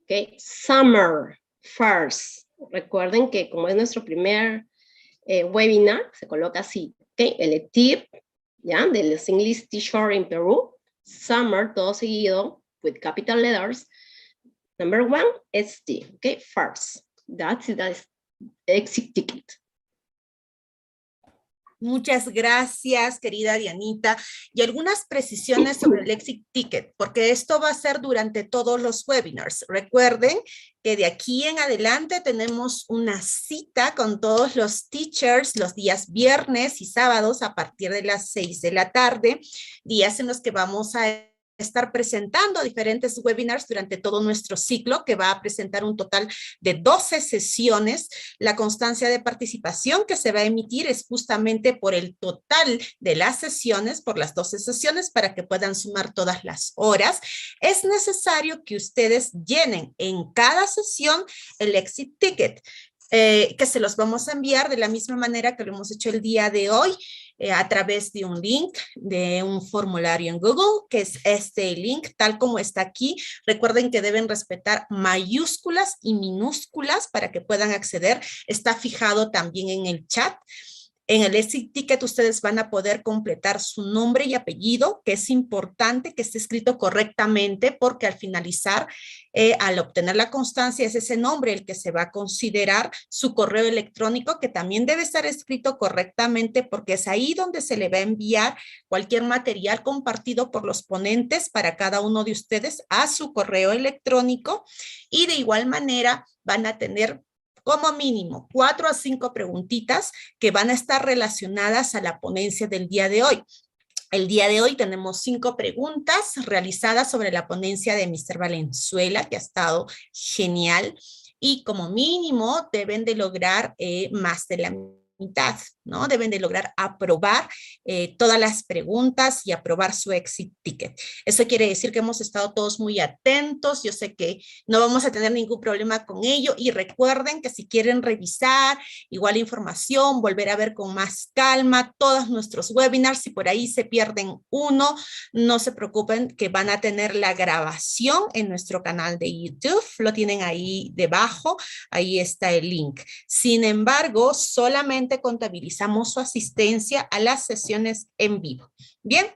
okay, summer first. Recuerden que como es nuestro primer webinar, se coloca así, ¿ok? El tip, ¿ya? De los English teacher in Peru, summer, todo seguido, with capital letters. Number one, ST, ¿ok? First. That's the exit ticket. Muchas gracias, querida Dianita. Y algunas precisiones sobre el exit ticket, porque esto va a ser durante todos los webinars. Recuerden que de aquí en adelante tenemos una cita con todos los teachers los días viernes y sábados a partir de las 6 de la tarde, días en los que vamos a estar presentando diferentes webinars durante todo nuestro ciclo, que va a presentar un total de 12 sesiones. La constancia de participación que se va a emitir es justamente por el total de las sesiones, por las 12 sesiones, para que puedan sumar todas las horas. Es necesario que ustedes llenen en cada sesión el exit ticket, que se los vamos a enviar de la misma manera que lo hemos hecho el día de hoy, a través de un link, de un formulario en Google, que es este link, tal como está aquí. Recuerden que deben respetar mayúsculas y minúsculas para que puedan acceder. Está fijado también en el chat. En el exit ticket ustedes van a poder completar su nombre y apellido, que es importante que esté escrito correctamente porque al finalizar, al obtener la constancia, es ese nombre el que se va a considerar, su correo electrónico, que también debe estar escrito correctamente porque es ahí donde se le va a enviar cualquier material compartido por los ponentes para cada uno de ustedes a su correo electrónico, y de igual manera van a tener como mínimo 4 a 5 preguntitas que van a estar relacionadas a la ponencia del día de hoy. El día de hoy tenemos 5 preguntas realizadas sobre la ponencia de Mr. Valenzuela, que ha estado genial, y como mínimo deben de lograr más de la mitad, ¿no? Deben de lograr aprobar todas las preguntas y aprobar su exit ticket. Eso quiere decir que hemos estado todos muy atentos. Yo sé que no vamos a tener ningún problema con ello, y recuerden que si quieren revisar igual información, volver a ver con más calma todos nuestros webinars, si por ahí se pierden uno, no se preocupen que van a tener la grabación en nuestro canal de YouTube, lo tienen ahí debajo, ahí está el link. Sin embargo, solamente contabilizamos su asistencia a las sesiones en vivo. Bien,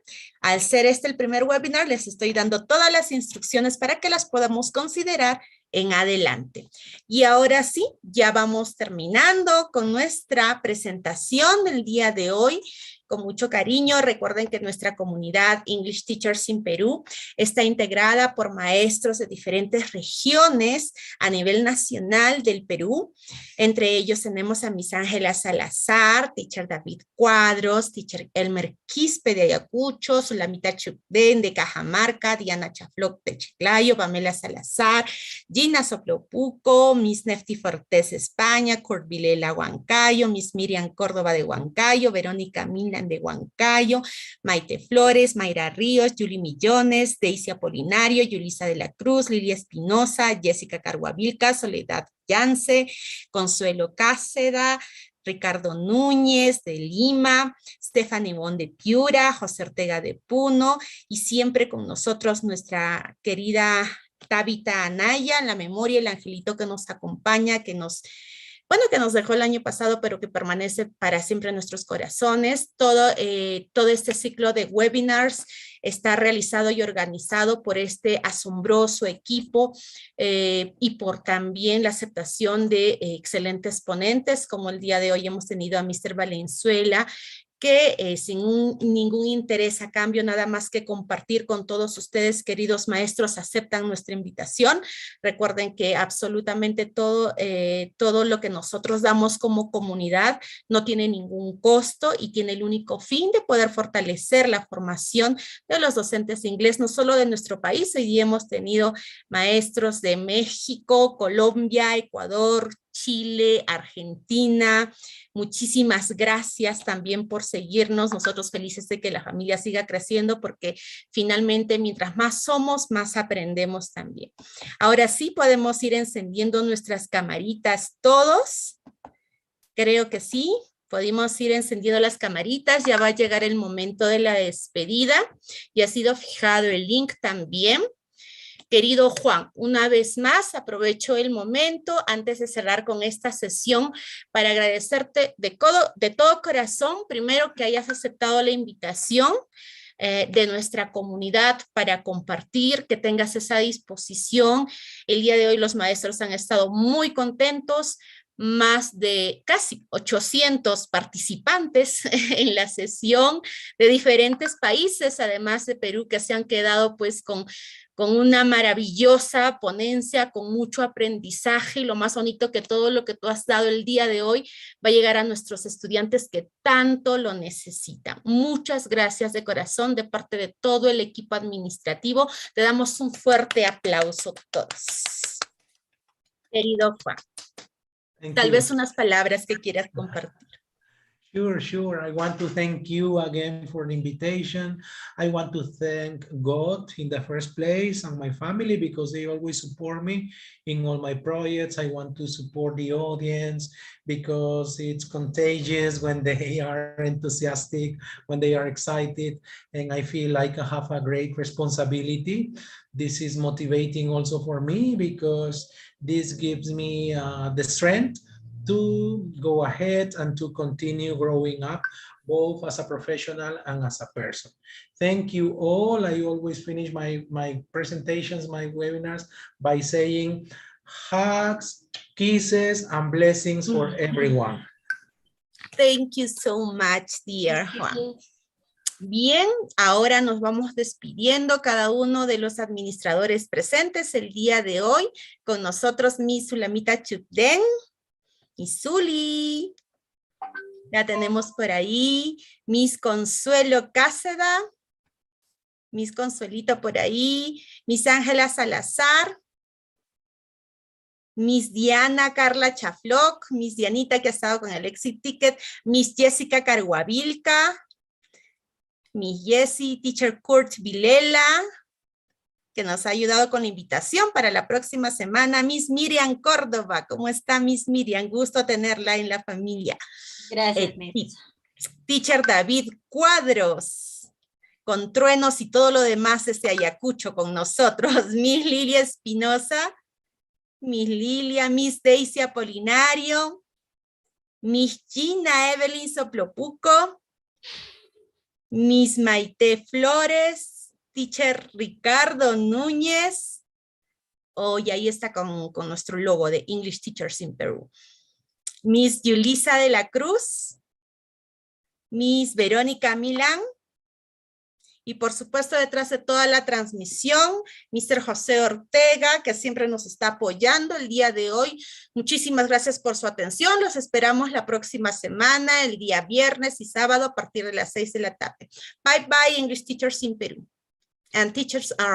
al ser este el primer webinar, les estoy dando todas las instrucciones para que las podamos considerar en adelante. Y ahora sí, ya vamos terminando con nuestra presentación del día de hoy. Con mucho cariño, recuerden que nuestra comunidad English Teachers in Perú está integrada por maestros de diferentes regiones a nivel nacional del Perú. Entre ellos tenemos a Miss Ángela Salazar, teacher David Cuadros, teacher Elmer Quispe de Ayacucho, Sulamita Chupden de Cajamarca, Diana Chafloc de Chiclayo, Pamela Salazar, Gina Soplopuco, Miss Nefti Fortés España, Kurt Vilela Huancayo, Miss Miriam Córdoba de Huancayo, Verónica Milan de Huancayo, Maite Flores, Mayra Ríos, Yuli Millones, Daisy Apolinario, Yulisa de la Cruz, Lilia Espinosa, Jessica Carguavilca, Soledad Yance, Consuelo Cáceda, Ricardo Núñez de Lima, Stephanie Bon de Piura, José Ortega de Puno, y siempre con nosotros nuestra querida Tabita Anaya, la memoria, el angelito que nos acompaña, que nos dejó el año pasado, pero que permanece para siempre en nuestros corazones. Todo este ciclo de webinars está realizado y organizado por este asombroso equipo y por también la aceptación de excelentes ponentes, como el día de hoy hemos tenido a Mr. Valenzuela, que sin ningún interés a cambio, nada más que compartir con todos ustedes, queridos maestros, aceptan nuestra invitación. Recuerden que absolutamente todo lo que nosotros damos como comunidad no tiene ningún costo y tiene el único fin de poder fortalecer la formación de los docentes de inglés, no solo de nuestro país. Hoy día hemos tenido maestros de México, Colombia, Ecuador, Chile, Argentina. Muchísimas gracias también por seguirnos. Nosotros felices de que la familia siga creciendo, porque finalmente mientras más somos, más aprendemos también. Ahora sí podemos ir encendiendo nuestras camaritas todos. Creo que sí. Podemos ir encendiendo las camaritas. Ya va a llegar el momento de la despedida. Y ha sido fijado el link también. Querido Juan, una vez más aprovecho el momento antes de cerrar con esta sesión para agradecerte de todo corazón, primero, que hayas aceptado la invitación de nuestra comunidad para compartir, que tengas esa disposición. El día de hoy los maestros han estado muy contentos, más de casi 800 participantes en la sesión de diferentes países, además de Perú, que se han quedado pues con una maravillosa ponencia, con mucho aprendizaje, y lo más bonito, que todo lo que tú has dado el día de hoy va a llegar a nuestros estudiantes que tanto lo necesitan. Muchas gracias de corazón de parte de todo el equipo administrativo. Te damos un fuerte aplauso todos. Querido Juan, tal vez unas palabras que quieras compartir. Sure. I want to thank you again for the invitation. I want to thank God in the first place and my family, because they always support me in all my projects. I want to support the audience because it's contagious when they are enthusiastic, when they are excited, and I feel like I have a great responsibility. This is motivating also for me, because this gives me the strength to go ahead and to continue growing up, both as a professional and as a person. Thank you all. I always finish my presentations, my webinars by saying hugs, kisses, and blessings for everyone. Thank you so much, dear Juan. Bien, ahora nos vamos despidiendo cada uno de los administradores presentes el día de hoy. Con nosotros, Miss Sulamita Chupden, Miss Zuli. La tenemos por ahí. Miss Consuelo Cáceda. Miss Consuelito por ahí. Miss Ángela Salazar. Miss Diana Carla Chafloc. Miss Dianita que ha estado con el Exit Ticket. Miss Jessica Carguavilca. Miss Jessie, Teacher Kurt Vilela, que nos ha ayudado con la invitación para la próxima semana. Miss Miriam Córdoba, ¿cómo está Miss Miriam? Gusto tenerla en la familia. Gracias, Teacher David Cuadros, con truenos y todo lo demás desde Ayacucho con nosotros. Miss Lilia Espinosa, Miss Lilia, Miss Daisy Apolinario, Miss Gina Evelyn Soplopuco, Miss Maite Flores, Teacher Ricardo Núñez, y ahí está con nuestro logo de English Teachers in Peru. Miss Yulisa de la Cruz, Miss Verónica Milán, y por supuesto detrás de toda la transmisión, Mr. José Ortega, que siempre nos está apoyando el día de hoy. Muchísimas gracias por su atención. Los esperamos la próxima semana, el día viernes y sábado a partir de las 6 de la tarde. Bye bye, English Teachers in Peru and teachers around.